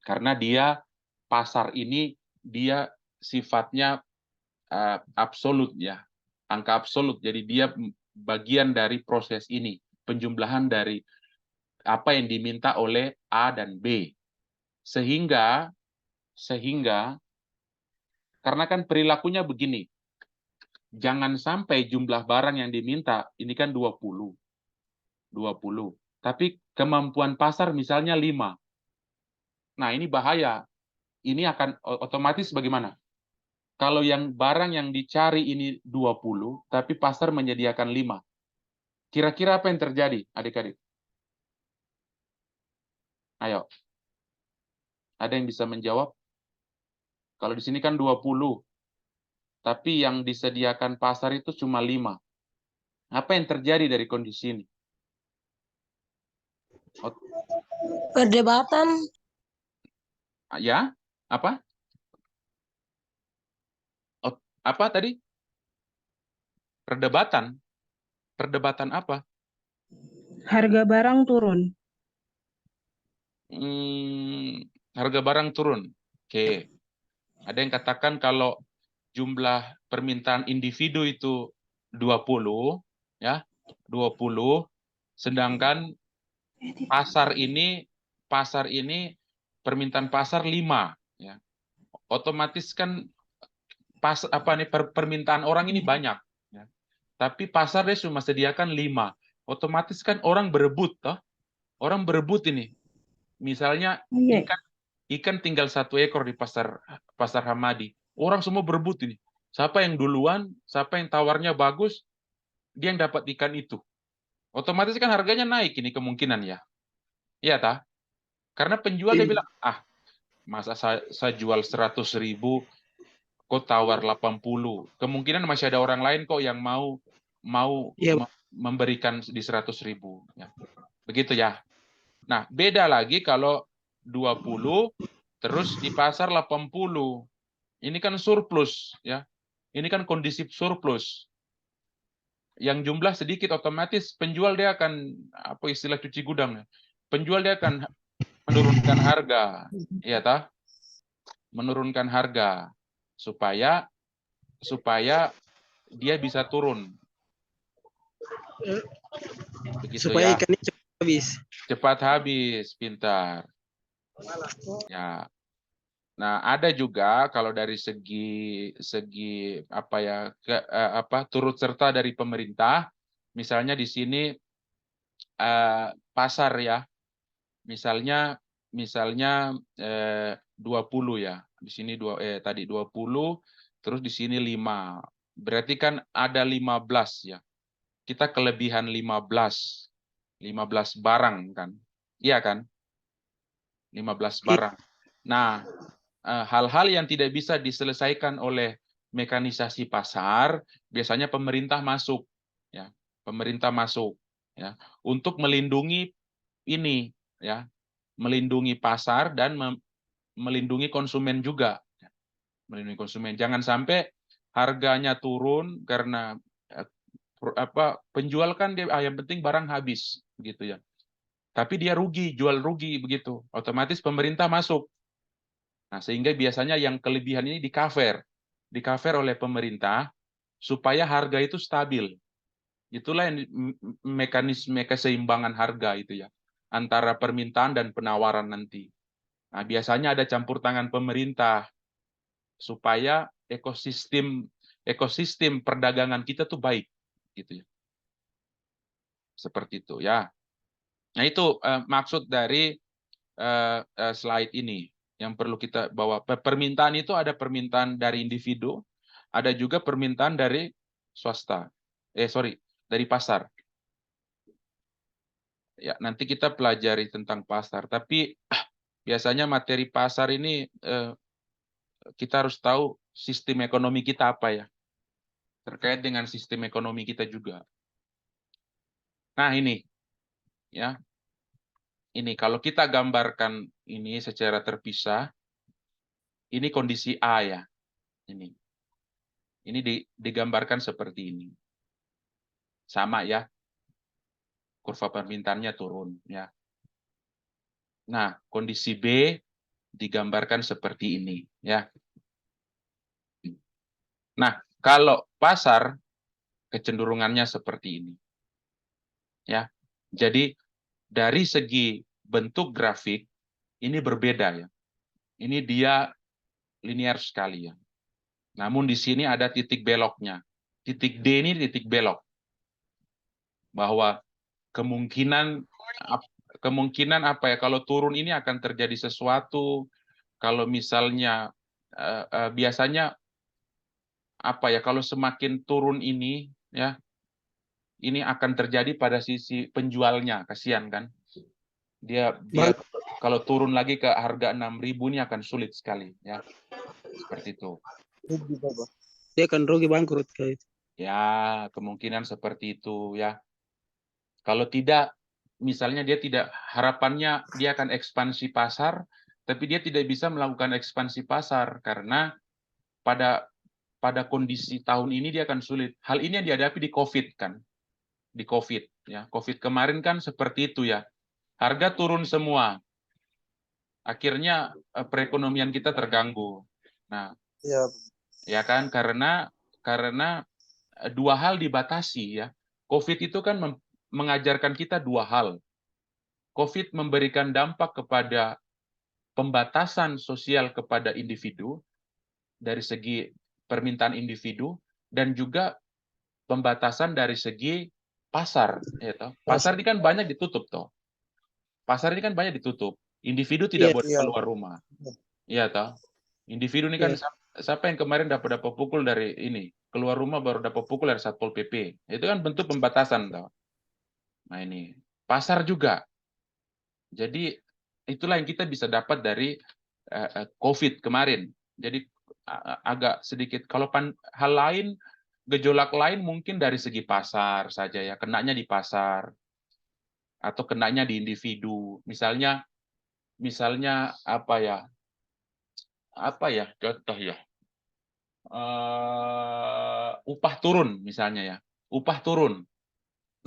Karena dia pasar ini dia sifatnya absolut ya. Angka absolut. Jadi dia bagian dari proses ini, penjumlahan dari apa yang diminta oleh A dan B. Sehingga karena kan perilakunya begini. Jangan sampai jumlah barang yang diminta ini kan 20. Tapi kemampuan pasar misalnya 5. Nah, ini bahaya. Ini akan otomatis bagaimana? Kalau yang barang yang dicari ini 20, tapi pasar menyediakan 5. Kira-kira apa yang terjadi, adik-adik? Ayo. Ada yang bisa menjawab? Kalau di sini kan 20, tapi yang disediakan pasar itu cuma 5. Apa yang terjadi dari kondisi ini? Perdebatan. Ya? Apa? Apa tadi? Perdebatan. Perdebatan apa? Harga barang turun. Harga barang turun. Oke. Ada yang katakan kalau jumlah permintaan individu itu 20, ya, 20, sedangkan pasar ini permintaan pasar 5, ya. Otomatis kan permintaan orang ini banyak, ya. Tapi pasar dia cuma sediakan 5. Otomatis kan orang berebut, toh. Orang berebut ini. Misalnya ikan tinggal 1 ekor di pasar Hamadi. Orang semua berebut ini. Siapa yang duluan, siapa yang tawarnya bagus, dia yang dapat ikan itu. Otomatis kan harganya naik ini kemungkinan ya. Iya tah? Karena penjual dia bilang, masa saya jual 100.000, kok tawar 80. Kemungkinan masih ada orang lain kok yang mau memberikan di 100.000. Ya. Begitu ya. Nah, beda lagi kalau 20 terus di pasar 80. Ini kan surplus ya. Ini kan kondisi surplus. Yang jumlah sedikit otomatis penjual dia akan apa istilah cuci gudang ya. Penjual dia akan menurunkan harga. Iya tah? menurunkan harga supaya dia bisa turun. Begitu Supaya ya. ikannya cepat habis. Cepat habis, pintar. Ya. Nah, ada juga kalau dari segi apa ya turut serta dari pemerintah, misalnya di sini pasar ya. Misalnya 20 ya. Di sini tadi 20, terus di sini 5. Berarti kan ada 15 ya. Kita kelebihan 15 barang kan. Iya kan? 15 barang. Nah, hal-hal yang tidak bisa diselesaikan oleh mekanisasi pasar, biasanya pemerintah masuk ya. Pemerintah masuk ya untuk melindungi ini ya, melindungi pasar dan melindungi konsumen juga. Melindungi konsumen. Jangan sampai harganya turun karena penjual kan dia yang penting barang habis gitu ya. Tapi dia rugi, jual rugi begitu. Otomatis pemerintah masuk. Nah, sehingga biasanya yang kelebihan ini di-cover oleh pemerintah supaya harga itu stabil. Itulah yang mekanisme keseimbangan harga itu ya, antara permintaan dan penawaran nanti. Nah, biasanya ada campur tangan pemerintah supaya ekosistem perdagangan kita tuh baik gitu ya. Seperti itu ya. Nah, itu maksud dari slide ini yang perlu kita bawa. Permintaan itu ada permintaan dari individu, ada juga permintaan dari swasta. Dari pasar. Ya, nanti kita pelajari tentang pasar, tapi biasanya materi pasar ini kita harus tahu sistem ekonomi kita apa ya. Terkait dengan sistem ekonomi kita juga. Nah, ini ya. Ini kalau kita gambarkan ini secara terpisah, ini kondisi A ya. Ini digambarkan seperti ini. Sama ya. Kurva permintaannya turun ya. Nah, kondisi B digambarkan seperti ini ya. Nah, kalau pasar kecenderungannya seperti ini. Ya. Jadi dari segi bentuk grafik ini berbeda ya. Ini dia linear sekali ya. Namun di sini ada titik beloknya. Titik D ini titik belok. Bahwa kemungkinan apa ya, kalau turun ini akan terjadi sesuatu. Kalau misalnya biasanya apa ya, kalau semakin turun ini ya, ini akan terjadi pada sisi penjualnya. Kasihan kan, dia kalau turun lagi ke harga 6.000 ini akan sulit sekali ya, seperti itu. Dia akan rugi, bangkrut kayak itu. Ya, kemungkinan seperti itu ya. Kalau tidak, misalnya dia tidak, harapannya dia akan ekspansi pasar, tapi dia tidak bisa melakukan ekspansi pasar karena pada kondisi tahun ini dia akan sulit. Hal ini yang dihadapi di COVID kan. Di COVID ya. COVID kemarin kan seperti itu ya. Harga turun semua. Akhirnya perekonomian kita terganggu. Nah, ya kan, karena dua hal dibatasi ya. COVID itu kan mengajarkan kita dua hal. COVID memberikan dampak kepada pembatasan sosial kepada individu dari segi permintaan individu, dan juga pembatasan dari segi pasar. Ya, toh. Pasar ini kan banyak ditutup toh. Pasar ini kan banyak ditutup. Individu tidak boleh keluar rumah. Iya toh. Individu ini kan siapa yang kemarin dapat pukul dari ini, keluar rumah baru dapat pukul dari Satpol PP. Itu kan bentuk pembatasan toh. Nah, ini pasar juga. Jadi itulah yang kita bisa dapat dari COVID kemarin. Jadi agak sedikit, kalau hal lain, gejolak lain mungkin dari segi pasar saja ya, kenanya di pasar atau kenanya di individu. Misalnya apa ya contoh ya, upah turun misalnya ya, upah turun.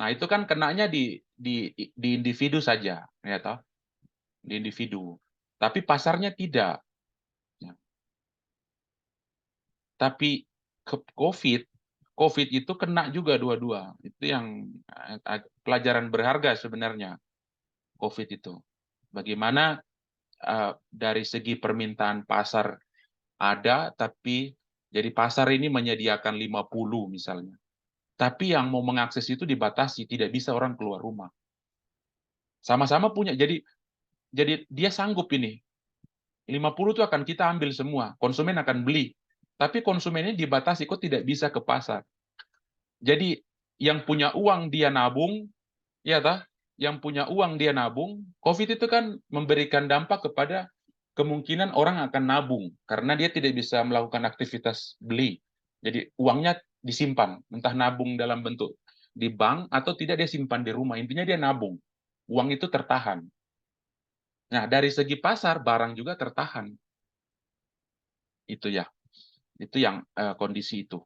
Nah, itu kan kenanya di individu saja ya toh, di individu. Tapi pasarnya tidak. Tapi COVID itu kena juga dua-dua. Itu yang pelajaran berharga sebenarnya, COVID itu. Bagaimana dari segi permintaan pasar ada, tapi jadi pasar ini menyediakan 50 misalnya. Tapi yang mau mengakses itu dibatasi, tidak bisa orang keluar rumah. Sama-sama punya, jadi dia sanggup ini. 50 itu akan kita ambil semua, konsumen akan beli. Tapi konsumennya dibatasi, kok tidak bisa ke pasar. Jadi yang punya uang dia nabung, ya tah? Yang punya uang dia nabung. COVID itu kan memberikan dampak kepada kemungkinan orang akan nabung karena dia tidak bisa melakukan aktivitas beli. Jadi uangnya disimpan, entah nabung dalam bentuk di bank atau tidak dia simpan di rumah. Intinya dia nabung. Uang itu tertahan. Nah, dari segi pasar barang juga tertahan. Itu ya. Itu yang kondisi itu.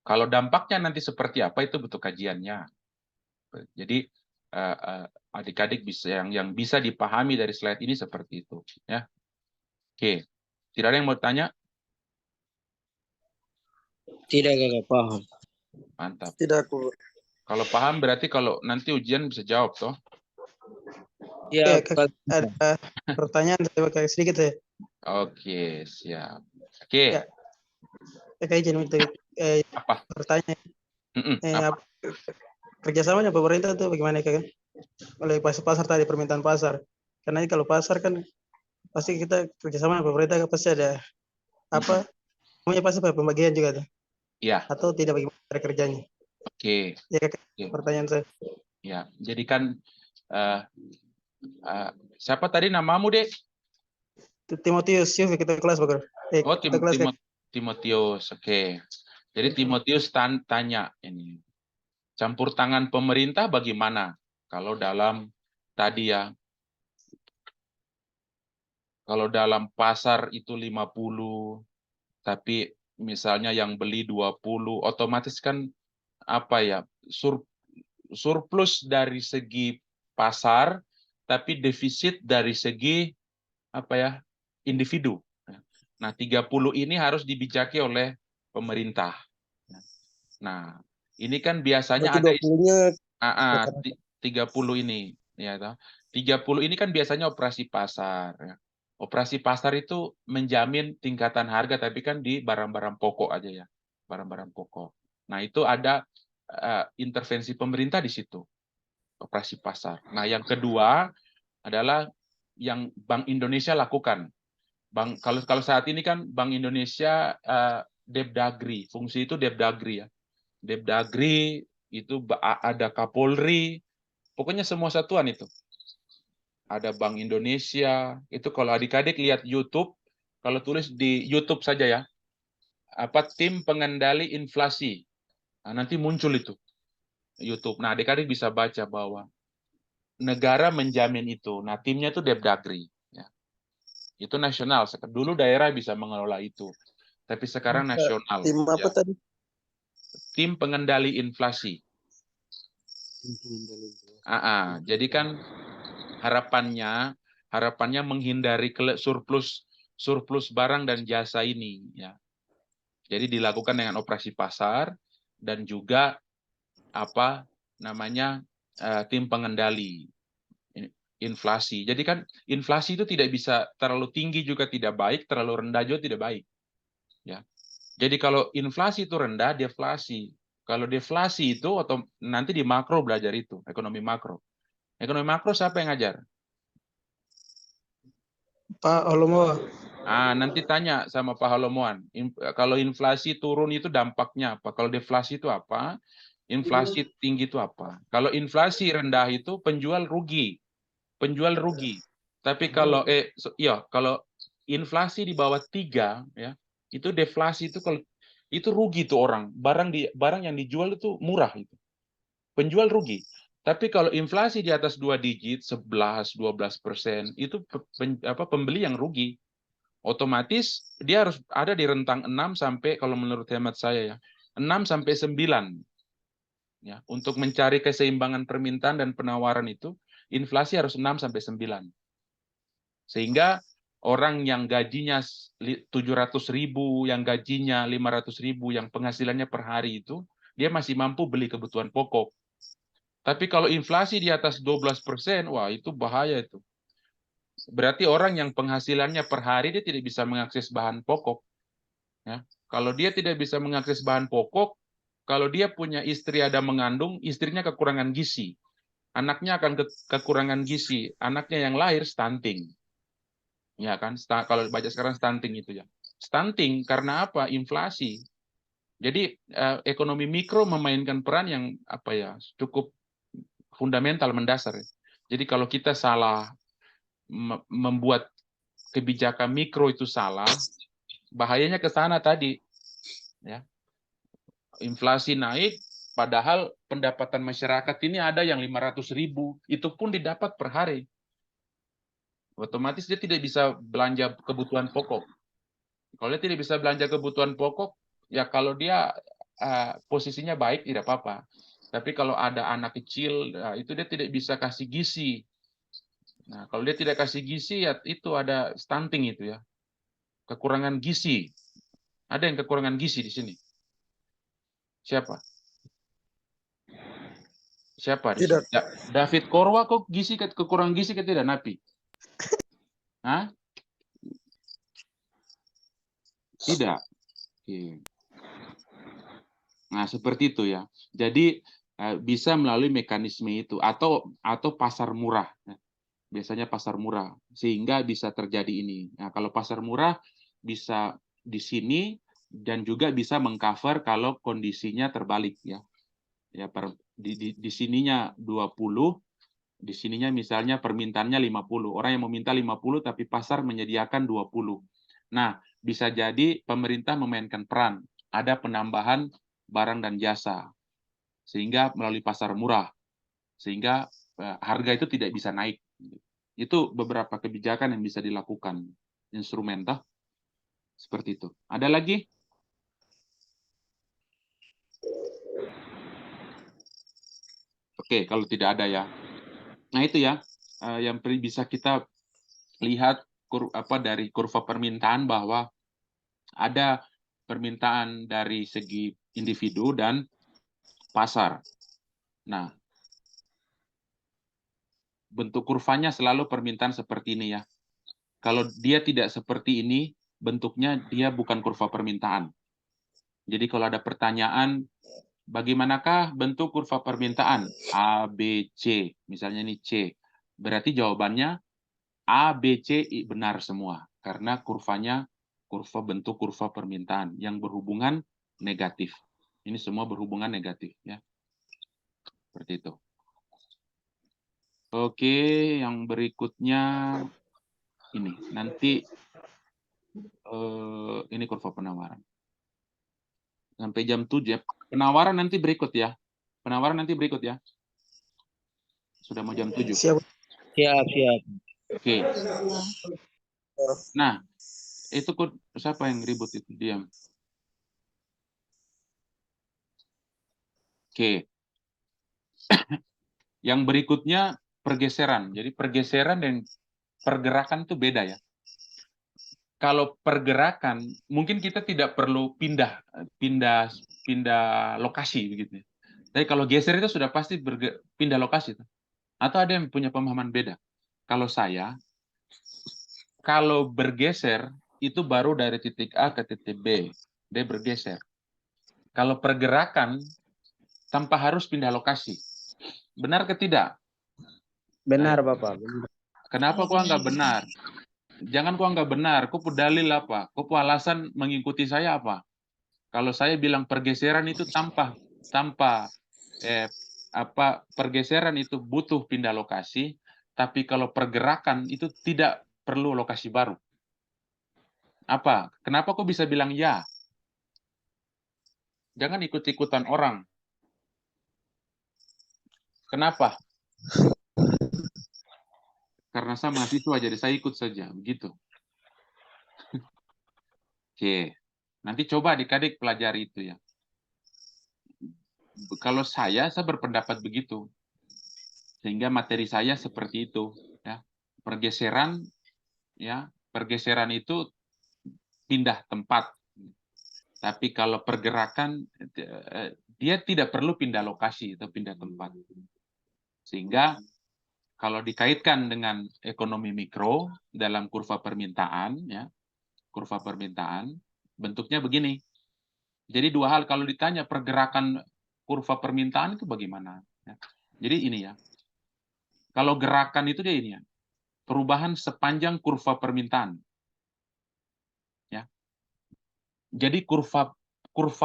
Kalau dampaknya nanti seperti apa itu butuh kajiannya. Jadi adik-adik bisa yang bisa dipahami dari slide ini seperti itu, ya. Oke, tidak ada yang mau tanya? Tidak, Kakak, paham. Mantap. Tidak, aku. Kalau paham berarti kalau nanti ujian bisa jawab toh. Ya, Ada pertanyaan saya pakai sedikit ya. Oke, siap. Oke. Ya. Saya izin minta Apa? bertanya. Apa? Kerjasamanya pemerintah itu bagaimana kan? Oleh pasar tadi permintaan pasar. Karena kalau pasar kan pasti kita kerjasama dengan pemerintah pasti ada apa? Namanya pasti ada pembagian juga tuh. Ya. Atau tidak bagaimana cara kerjanya? Oke. Ya, pertanyaan saya. Ya, jadi kan siapa tadi namamu, Dek? Timotius, Yuf, kita kelas bakar. Oh, kita kelas Timotius. Oke. Jadi Timotius tanya ini. Campur tangan pemerintah bagaimana? Kalau dalam tadi ya, kalau dalam pasar itu 50, tapi misalnya yang beli 20, otomatis kan apa ya, surplus dari segi pasar, tapi defisit dari segi apa ya, individu. Nah, 30 ini harus dibijaki oleh pemerintah. Nah, ini kan biasanya ada 30 ini, ya, 30 ini kan biasanya operasi pasar. Ya. Operasi pasar itu menjamin tingkatan harga, tapi kan di barang-barang pokok aja ya, barang-barang pokok. Nah, itu ada intervensi pemerintah di situ, operasi pasar. Nah, yang kedua adalah yang Bank Indonesia lakukan. Kalau saat ini kan Bank Indonesia Depdagri, fungsi itu Depdagri ya. Depdagri itu ada Kapolri, pokoknya semua satuan itu. Ada Bank Indonesia, itu kalau adik-adik lihat YouTube, kalau tulis di YouTube saja ya, apa tim pengendali inflasi. Nah, nanti muncul itu YouTube. Nah, adik-adik bisa baca bahwa negara menjamin itu. Nah, timnya itu Depdagri. Ya. Itu nasional. Dulu daerah bisa mengelola itu. Tapi sekarang nasional. Tim apa ya. tadi? Tim pengendali inflasi. Jadi kan harapannya menghindari surplus barang dan jasa ini. Ya. Jadi dilakukan dengan operasi pasar dan juga apa namanya tim pengendali inflasi. Jadi kan inflasi itu tidak bisa terlalu tinggi juga tidak baik, terlalu rendah juga tidak baik. Ya. Jadi kalau inflasi itu rendah, deflasi. Kalau deflasi itu atau nanti di makro belajar itu, ekonomi makro. Ekonomi makro siapa yang ngajar? Pak Olomo. Nanti tanya sama Pak Halomoan. Kalau inflasi turun itu dampaknya apa? Kalau deflasi itu apa? Inflasi tinggi itu apa? Kalau inflasi rendah itu penjual rugi. Penjual rugi. Tapi kalau kalau inflasi di bawah 3 ya, itu deflasi itu kalau itu rugi tuh orang. Barang yang dijual itu murah itu. Penjual rugi. Tapi kalau inflasi di atas 2 digit, 11-12%, itu pembeli yang rugi. Otomatis dia harus ada di rentang 6 sampai kalau menurut hemat saya ya, 6 sampai 9. Ya, untuk mencari keseimbangan permintaan dan penawaran itu inflasi harus 6 sampai 9. Sehingga orang yang gajinya 700.000, yang gajinya 500.000, yang penghasilannya per hari itu, dia masih mampu beli kebutuhan pokok. Tapi kalau inflasi di atas 12%, wah itu bahaya itu. Berarti orang yang penghasilannya per hari dia tidak bisa mengakses bahan pokok. Ya. Kalau dia tidak bisa mengakses bahan pokok, kalau dia punya istri ada mengandung, istrinya kekurangan gizi. Anaknya akan kekurangan gizi. Anaknya yang lahir stunting. Ya kan, kalau baca sekarang stunting itu ya. Stunting karena apa? Inflasi. Jadi ekonomi mikro memainkan peran yang apa ya, cukup fundamental, mendasar. Jadi kalau kita salah membuat kebijakan mikro itu salah, bahayanya ke sana tadi. Ya. Inflasi naik, padahal pendapatan masyarakat ini ada yang 500.000, itu pun didapat per hari. Otomatis dia tidak bisa belanja kebutuhan pokok. Kalau dia tidak bisa belanja kebutuhan pokok, ya kalau dia posisinya baik tidak apa-apa. Tapi kalau ada anak kecil, itu dia tidak bisa kasih gizi. Nah, kalau dia tidak kasih gizi, ya itu ada stunting itu ya. Kekurangan gizi. Ada yang kekurangan gizi di sini. Siapa? Siapa di sini? David Korwa kok gizi kekurangan gizi ke tidak, Napi? Hah? Tidak. Oke. Nah, seperti itu ya. Jadi bisa melalui mekanisme itu atau pasar murah. Biasanya pasar murah sehingga bisa terjadi ini. Nah, kalau pasar murah bisa di sini dan juga bisa mengcover kalau kondisinya terbalik ya. Ya di sininya 20, di sininya misalnya permintaannya 50. Orang yang meminta 50 tapi pasar menyediakan 20. Nah, bisa jadi pemerintah memainkan peran. Ada penambahan barang dan jasa sehingga melalui pasar murah sehingga harga itu tidak bisa naik. Itu beberapa kebijakan yang bisa dilakukan instrumen toh seperti itu. Ada lagi? Oke, kalau tidak ada ya. Nah itu ya yang bisa kita lihat dari kurva permintaan bahwa ada permintaan dari segi individu dan pasar. Nah, bentuk kurvanya selalu permintaan seperti ini ya. Kalau dia tidak seperti ini, bentuknya dia bukan kurva permintaan. Jadi kalau ada pertanyaan, bagaimanakah bentuk kurva permintaan? A, B, C. Misalnya ini C. Berarti jawabannya A, B, C benar semua. Karena kurvanya bentuk kurva permintaan yang berhubungan negatif. Ini semua berhubungan negatif ya. Seperti itu. Oke, yang berikutnya ini. Nanti ini kurva penawaran. Sampai jam 7 ya. Penawaran nanti berikut ya. Penawaran nanti berikut ya. Sudah mau jam 7. Siap. Oke. Nah, itu siapa yang ribut itu? Diam. Oke. Yang berikutnya pergeseran. Jadi pergeseran dan pergerakan itu beda ya. Kalau pergerakan, mungkin kita tidak perlu pindah lokasi begitu. Tapi kalau geser itu sudah pasti pindah lokasi. Atau ada yang punya pemahaman beda? Kalau saya, kalau bergeser itu baru dari titik A ke titik B, dia bergeser. Kalau pergerakan tanpa harus pindah lokasi. Benar ke tidak? Benar, Bapak. Kenapa kok nggak benar? Jangan kok nggak benar. Kok dalil apa? Kok alasan mengikuti saya apa? Kalau saya bilang pergeseran itu tanpa pergeseran itu butuh pindah lokasi, tapi kalau pergerakan itu tidak perlu lokasi baru. Apa? Kenapa kok bisa bilang ya? Jangan ikut-ikutan orang. Kenapa? Karena saya mahasiswa, jadi saya ikut saja. Begitu. Oke. Nanti coba adik-adik pelajari itu ya. Kalau saya berpendapat begitu. Sehingga materi saya seperti itu. Ya. Pergeseran, ya, Pergeseran itu pindah tempat. Tapi kalau pergerakan, dia tidak perlu pindah lokasi atau pindah tempat. Sehingga kalau dikaitkan dengan ekonomi mikro dalam kurva permintaan, ya, kurva permintaan, bentuknya begini. Jadi dua hal, kalau ditanya pergerakan kurva permintaan itu bagaimana? Ya. Jadi ini ya, kalau gerakan itu dia ini ya, perubahan sepanjang kurva permintaan. Ya. Jadi kurva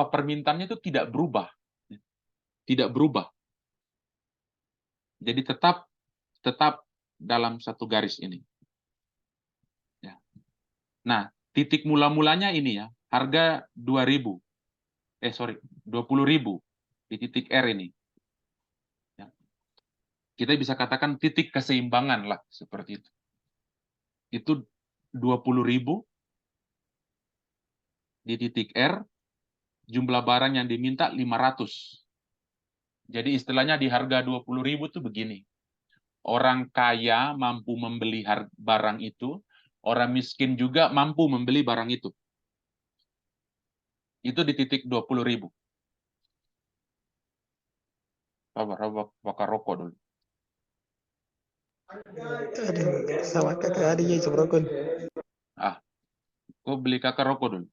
permintaannya itu tidak berubah. Tidak berubah. Jadi tetap dalam satu garis ini. Ya. Nah, titik mula-mulanya ini ya, harga 20.000 di titik R ini. Ya. Kita bisa katakan titik keseimbangan lah, seperti itu. Itu 20.000 di titik R, jumlah barang yang diminta 500. Jadi istilahnya di harga 20.000 itu begini. Orang kaya mampu membeli barang itu, orang miskin juga mampu membeli barang itu. Itu di titik 20.000. Bakar rokok dulu. Aduh, sama kakak adiknya seberokon. Kok beli kakak rokok dulu?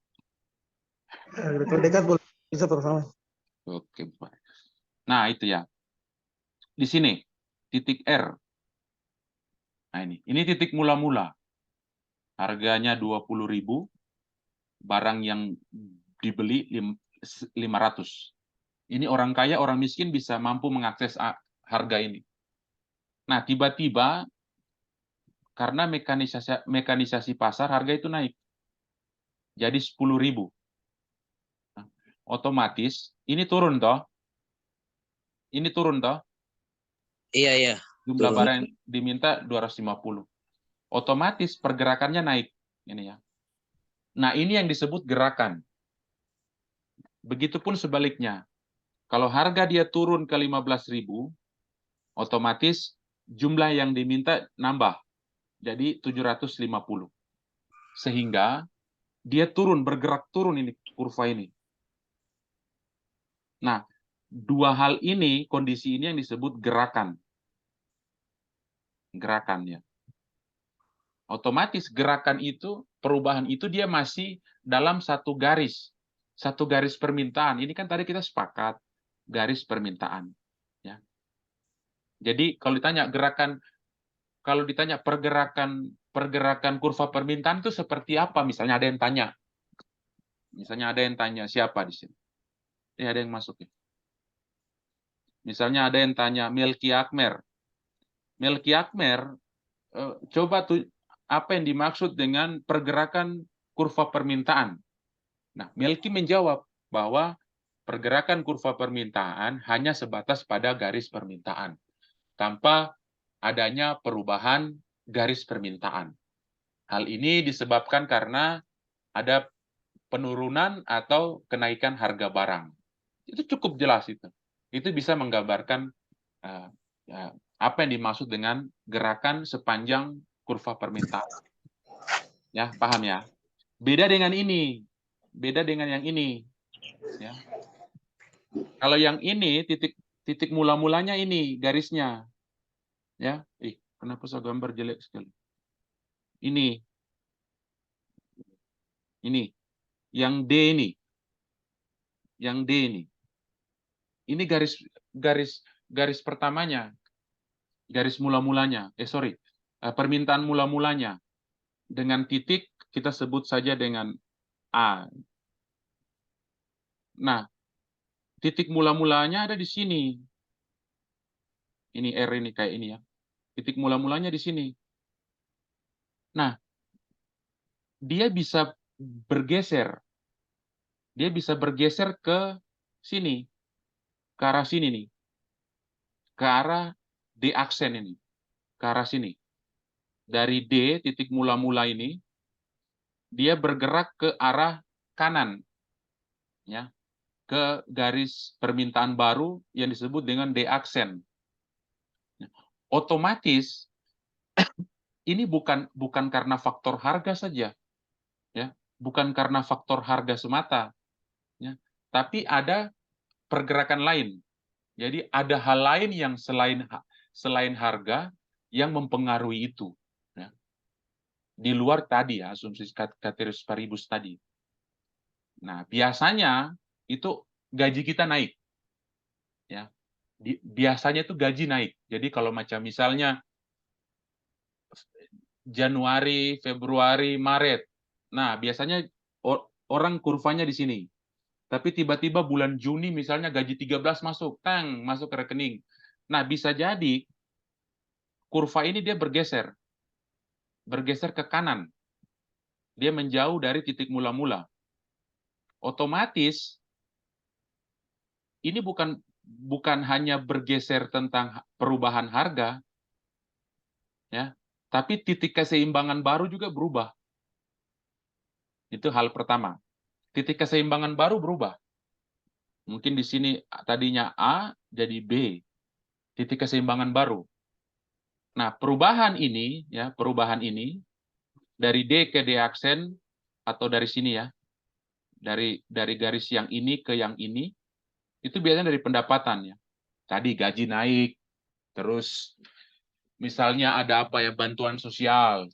Kalau dekat boleh bisa bersama. Oke, baik. Nah, itu ya. Di sini, titik R. Nah, ini titik mula-mula. Harganya 20.000, barang yang dibeli 500. Ini orang kaya, orang miskin bisa mampu mengakses harga ini. Nah, tiba-tiba karena mekanisasi pasar, harga itu naik. Jadi 10.000. Nah, otomatis ini turun toh. Ini turun toh. Iya. Jumlah Turun. barang yang diminta 250. Otomatis pergerakannya naik. Ini ya. Nah, ini yang disebut gerakan. Begitupun sebaliknya. Kalau harga dia turun ke 15.000, otomatis jumlah yang diminta nambah. Jadi 750. Sehingga dia bergerak turun ini, kurva ini. Nah, dua hal ini, kondisi ini yang disebut gerakan. Gerakannya. Otomatis gerakan itu, perubahan itu dia masih dalam satu garis. Satu garis permintaan. Ini kan tadi kita sepakat, garis permintaan. Ya. Jadi kalau ditanya pergerakan kurva permintaan itu seperti apa? Misalnya ada yang tanya. Siapa di sini? Ada yang masuk ya. Misalnya ada yang tanya Melki Akmer. Melki Akmer, coba apa yang dimaksud dengan pergerakan kurva permintaan? Nah, Melki menjawab bahwa pergerakan kurva permintaan hanya sebatas pada garis permintaan, tanpa adanya perubahan garis permintaan. Hal ini disebabkan karena ada penurunan atau kenaikan harga barang. Itu cukup jelas itu. Itu bisa menggambarkan apa yang dimaksud dengan gerakan sepanjang kurva permintaan. Ya, paham ya? Beda dengan ini. Beda dengan yang ini. Ya. Kalau yang ini titik mula-mulanya ini garisnya. Ya, kenapa saya gambar jelek sekali? Ini. Yang D ini. Yang D ini. Ini garis pertamanya. Garis mula-mulanya. Permintaan mula-mulanya. Dengan titik kita sebut saja dengan A. Nah, titik mula-mulanya ada di sini. Ini R ini kayak ini ya. Titik mula-mulanya di sini. Nah, dia bisa bergeser. Dia bisa bergeser ke sini. Ke arah sini nih. Ke arah D aksen ini. Ke arah sini. Dari D, titik mula-mula ini, dia bergerak ke arah kanan. Ya. Ke garis permintaan baru yang disebut dengan D aksen. Otomatis ini bukan karena faktor harga saja, ya, bukan karena faktor harga semata, ya, tapi ada pergerakan lain. Jadi ada hal lain yang selain harga yang mempengaruhi itu, ya. Di luar tadi ya asumsi ceteris paribus tadi. Nah, biasanya itu gaji kita naik, ya. Biasanya itu gaji naik. Jadi kalau macam misalnya Januari, Februari, Maret. Nah, biasanya orang kurvanya di sini. Tapi tiba-tiba bulan Juni misalnya gaji 13 masuk, masuk ke rekening. Nah, bisa jadi kurva ini dia bergeser ke kanan. Dia menjauh dari titik mula-mula. Otomatis ini bukan hanya bergeser tentang perubahan harga, ya, tapi titik keseimbangan baru juga berubah. Itu hal pertama. Titik keseimbangan baru berubah. Mungkin di sini tadinya A jadi B. Titik keseimbangan baru. Nah, perubahan ini dari D ke D aksen atau dari sini ya. Dari garis yang ini ke yang ini itu biasanya dari pendapatan ya. Tadi gaji naik, terus misalnya ada apa ya, bantuan sosial,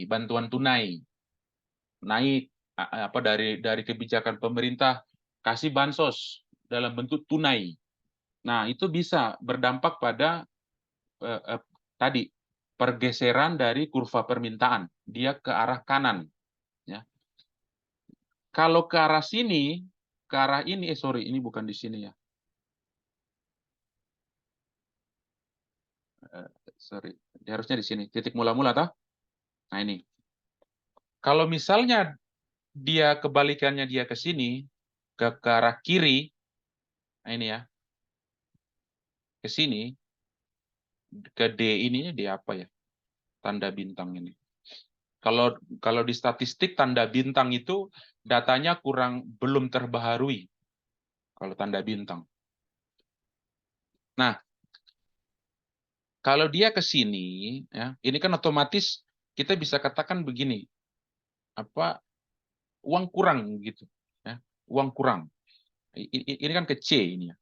bantuan tunai naik, apa dari kebijakan pemerintah kasih bansos dalam bentuk tunai. Nah, itu bisa berdampak pada tadi pergeseran dari kurva permintaan, dia ke arah kanan, ya. Kalau ke arah sini, ke arah ini, sorry, ini bukan di sini ya. Sorry, harusnya di sini. Titik mula-mula toh. Nah, ini. Kalau misalnya dia kebalikannya dia ke sini, ke arah kiri, nah ini ya, ke sini, ke D ini di apa ya? Tanda bintang ini. Kalau di statistik tanda bintang itu datanya belum terbaharui. Kalau tanda bintang. Nah, kalau dia ke sini, ya, ini kan otomatis kita bisa katakan begini, apa, uang kurang gitu, ya, uang kurang. Ini kan ke C ini ya.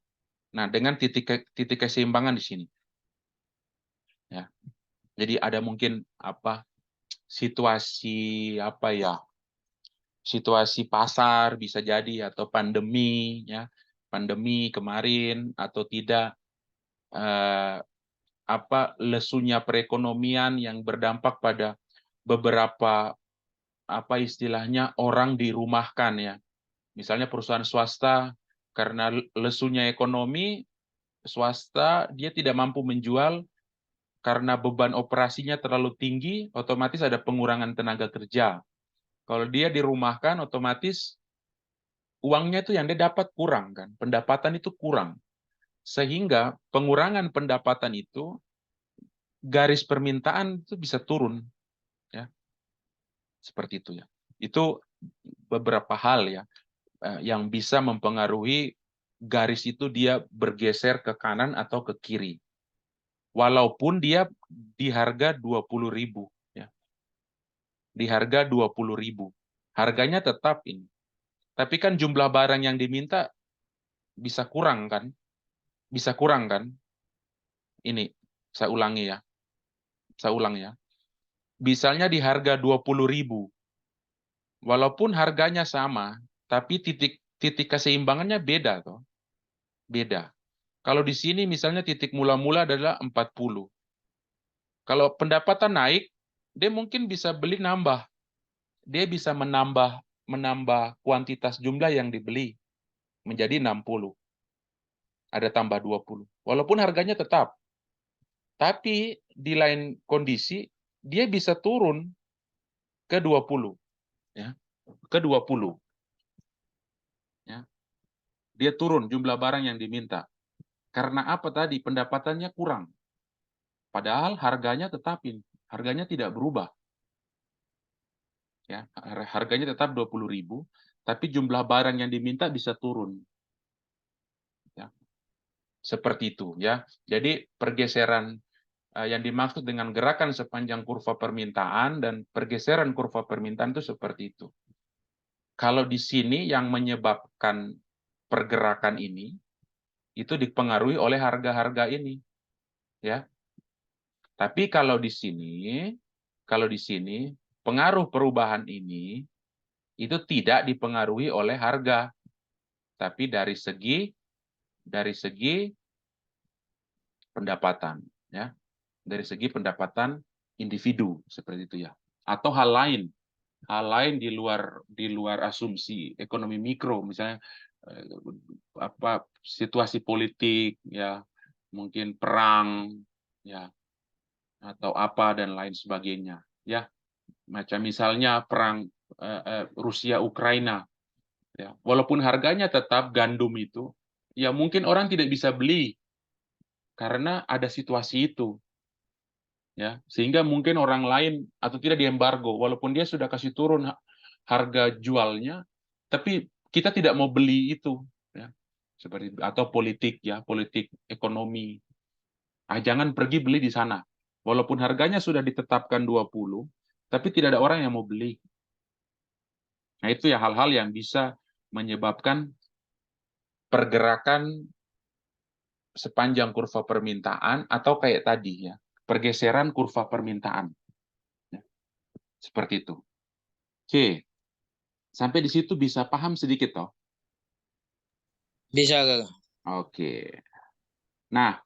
Nah, dengan titik keseimbangan di sini, ya. Jadi ada mungkin apa situasi apa ya, situasi pasar bisa jadi atau pandemi ya, pandemi kemarin atau tidak. Apa lesunya perekonomian yang berdampak pada beberapa apa istilahnya orang dirumahkan ya. Misalnya perusahaan swasta karena lesunya ekonomi, swasta dia tidak mampu menjual karena beban operasinya terlalu tinggi, otomatis ada pengurangan tenaga kerja. Kalau dia dirumahkan, otomatis uangnya itu yang dia dapat kurang kan, pendapatan itu kurang. Sehingga pengurangan pendapatan itu garis permintaan itu bisa turun ya, seperti itu ya. Itu beberapa hal ya yang bisa mempengaruhi garis itu dia bergeser ke kanan atau ke kiri walaupun dia di harga 20.000 ya, di harga 20.000 harganya tetap ini, tapi kan jumlah barang yang diminta bisa kurang kan, ini saya ulangi ya, misalnya di harga 20.000 walaupun harganya sama, tapi titik keseimbangannya beda toh. Beda. Kalau di sini misalnya titik mula-mula adalah 40. Kalau pendapatan naik, dia mungkin bisa beli nambah. Dia bisa menambah kuantitas jumlah yang dibeli menjadi 60. Ada tambah 20. Walaupun harganya tetap. Tapi di lain kondisi dia bisa turun ke 20, ya. Ke 20. Ya. Dia turun jumlah barang yang diminta. Karena apa tadi? Pendapatannya kurang. Padahal harganya tidak berubah. Ya, harganya tetap 20.000, tapi jumlah barang yang diminta bisa turun. Ya. Seperti itu ya. Jadi pergeseran yang dimaksud dengan gerakan sepanjang kurva permintaan dan pergeseran kurva permintaan itu seperti itu. Kalau di sini yang menyebabkan pergerakan ini itu dipengaruhi oleh harga-harga ini, ya. Tapi kalau di sini pengaruh perubahan ini itu tidak dipengaruhi oleh harga, tapi dari segi pendapatan, ya, dari segi pendapatan individu seperti itu ya, atau hal lain di luar asumsi ekonomi mikro, misalnya situasi politik, ya, mungkin perang, ya, atau apa dan lain sebagainya, ya, macam misalnya perang Rusia Ukraina, ya, walaupun harganya tetap gandum itu, ya mungkin orang tidak bisa beli karena ada situasi itu, ya, sehingga mungkin orang lain atau tidak diembargo walaupun dia sudah kasih turun harga jualnya, tapi kita tidak mau beli itu, ya, seperti itu. Atau politik, ya, politik ekonomi, jangan pergi beli di sana walaupun harganya sudah ditetapkan 20, tapi tidak ada orang yang mau beli. Nah, itu ya hal-hal yang bisa menyebabkan pergerakan sepanjang kurva permintaan atau kayak tadi, ya, pergeseran kurva permintaan. Ya, seperti itu. Oke. Sampai di situ bisa paham sedikit toh? Bisa, Kakak. Oke. Nah,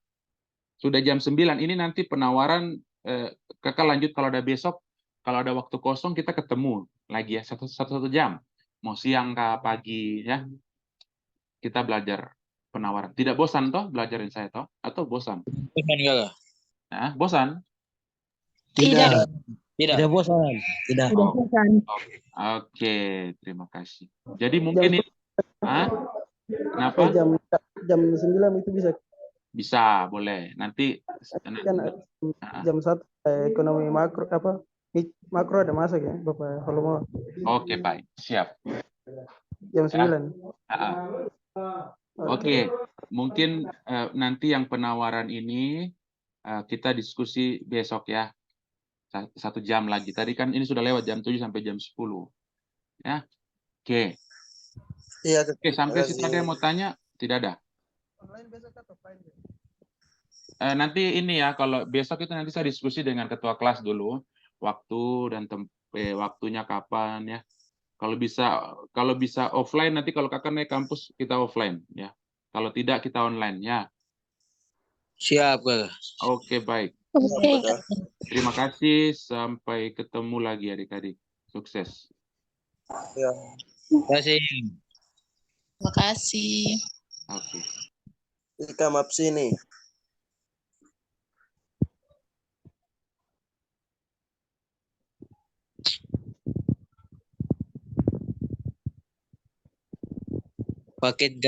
sudah jam 9. Ini nanti penawaran Kakak lanjut kalau ada besok, kalau ada waktu kosong kita ketemu lagi ya, satu jam. Mau siang kah pagi, ya. Kita belajar penawaran. Tidak bosan toh belajarin saya toh? Atau bosan? Bosan, Kakak? Nah, bosan? Tidak. Tidak bosan. Tidak. Tidak bosan. Oke, terima kasih. Jadi mungkin ini, kenapa? Jam 9 itu bisa. Bisa, boleh. Nanti Kan jam 1 ekonomi makro makro ada masuk ya, Bapak kalau mau. Oke, baik. Siap. Jam 9. Oke. Mungkin nanti yang penawaran ini kita diskusi besok ya. 1 jam lagi. Tadi kan ini sudah lewat jam 7 sampai jam 10. Ya. Oke. Iya. Oke, sampai situ ada yang mau tanya? Tidak ada. Nanti ini ya, kalau besok itu nanti saya diskusi dengan ketua kelas dulu, waktu dan waktunya kapan ya. Kalau bisa offline, nanti kalau kakak naik kampus kita offline ya. Kalau tidak kita online ya. Siap, Kakak. Oke, baik. Oke. Terima kasih, sampai ketemu lagi adik-adik. Sukses. Terima kasih. Terima kasih. Oke. Ika map sini. Paket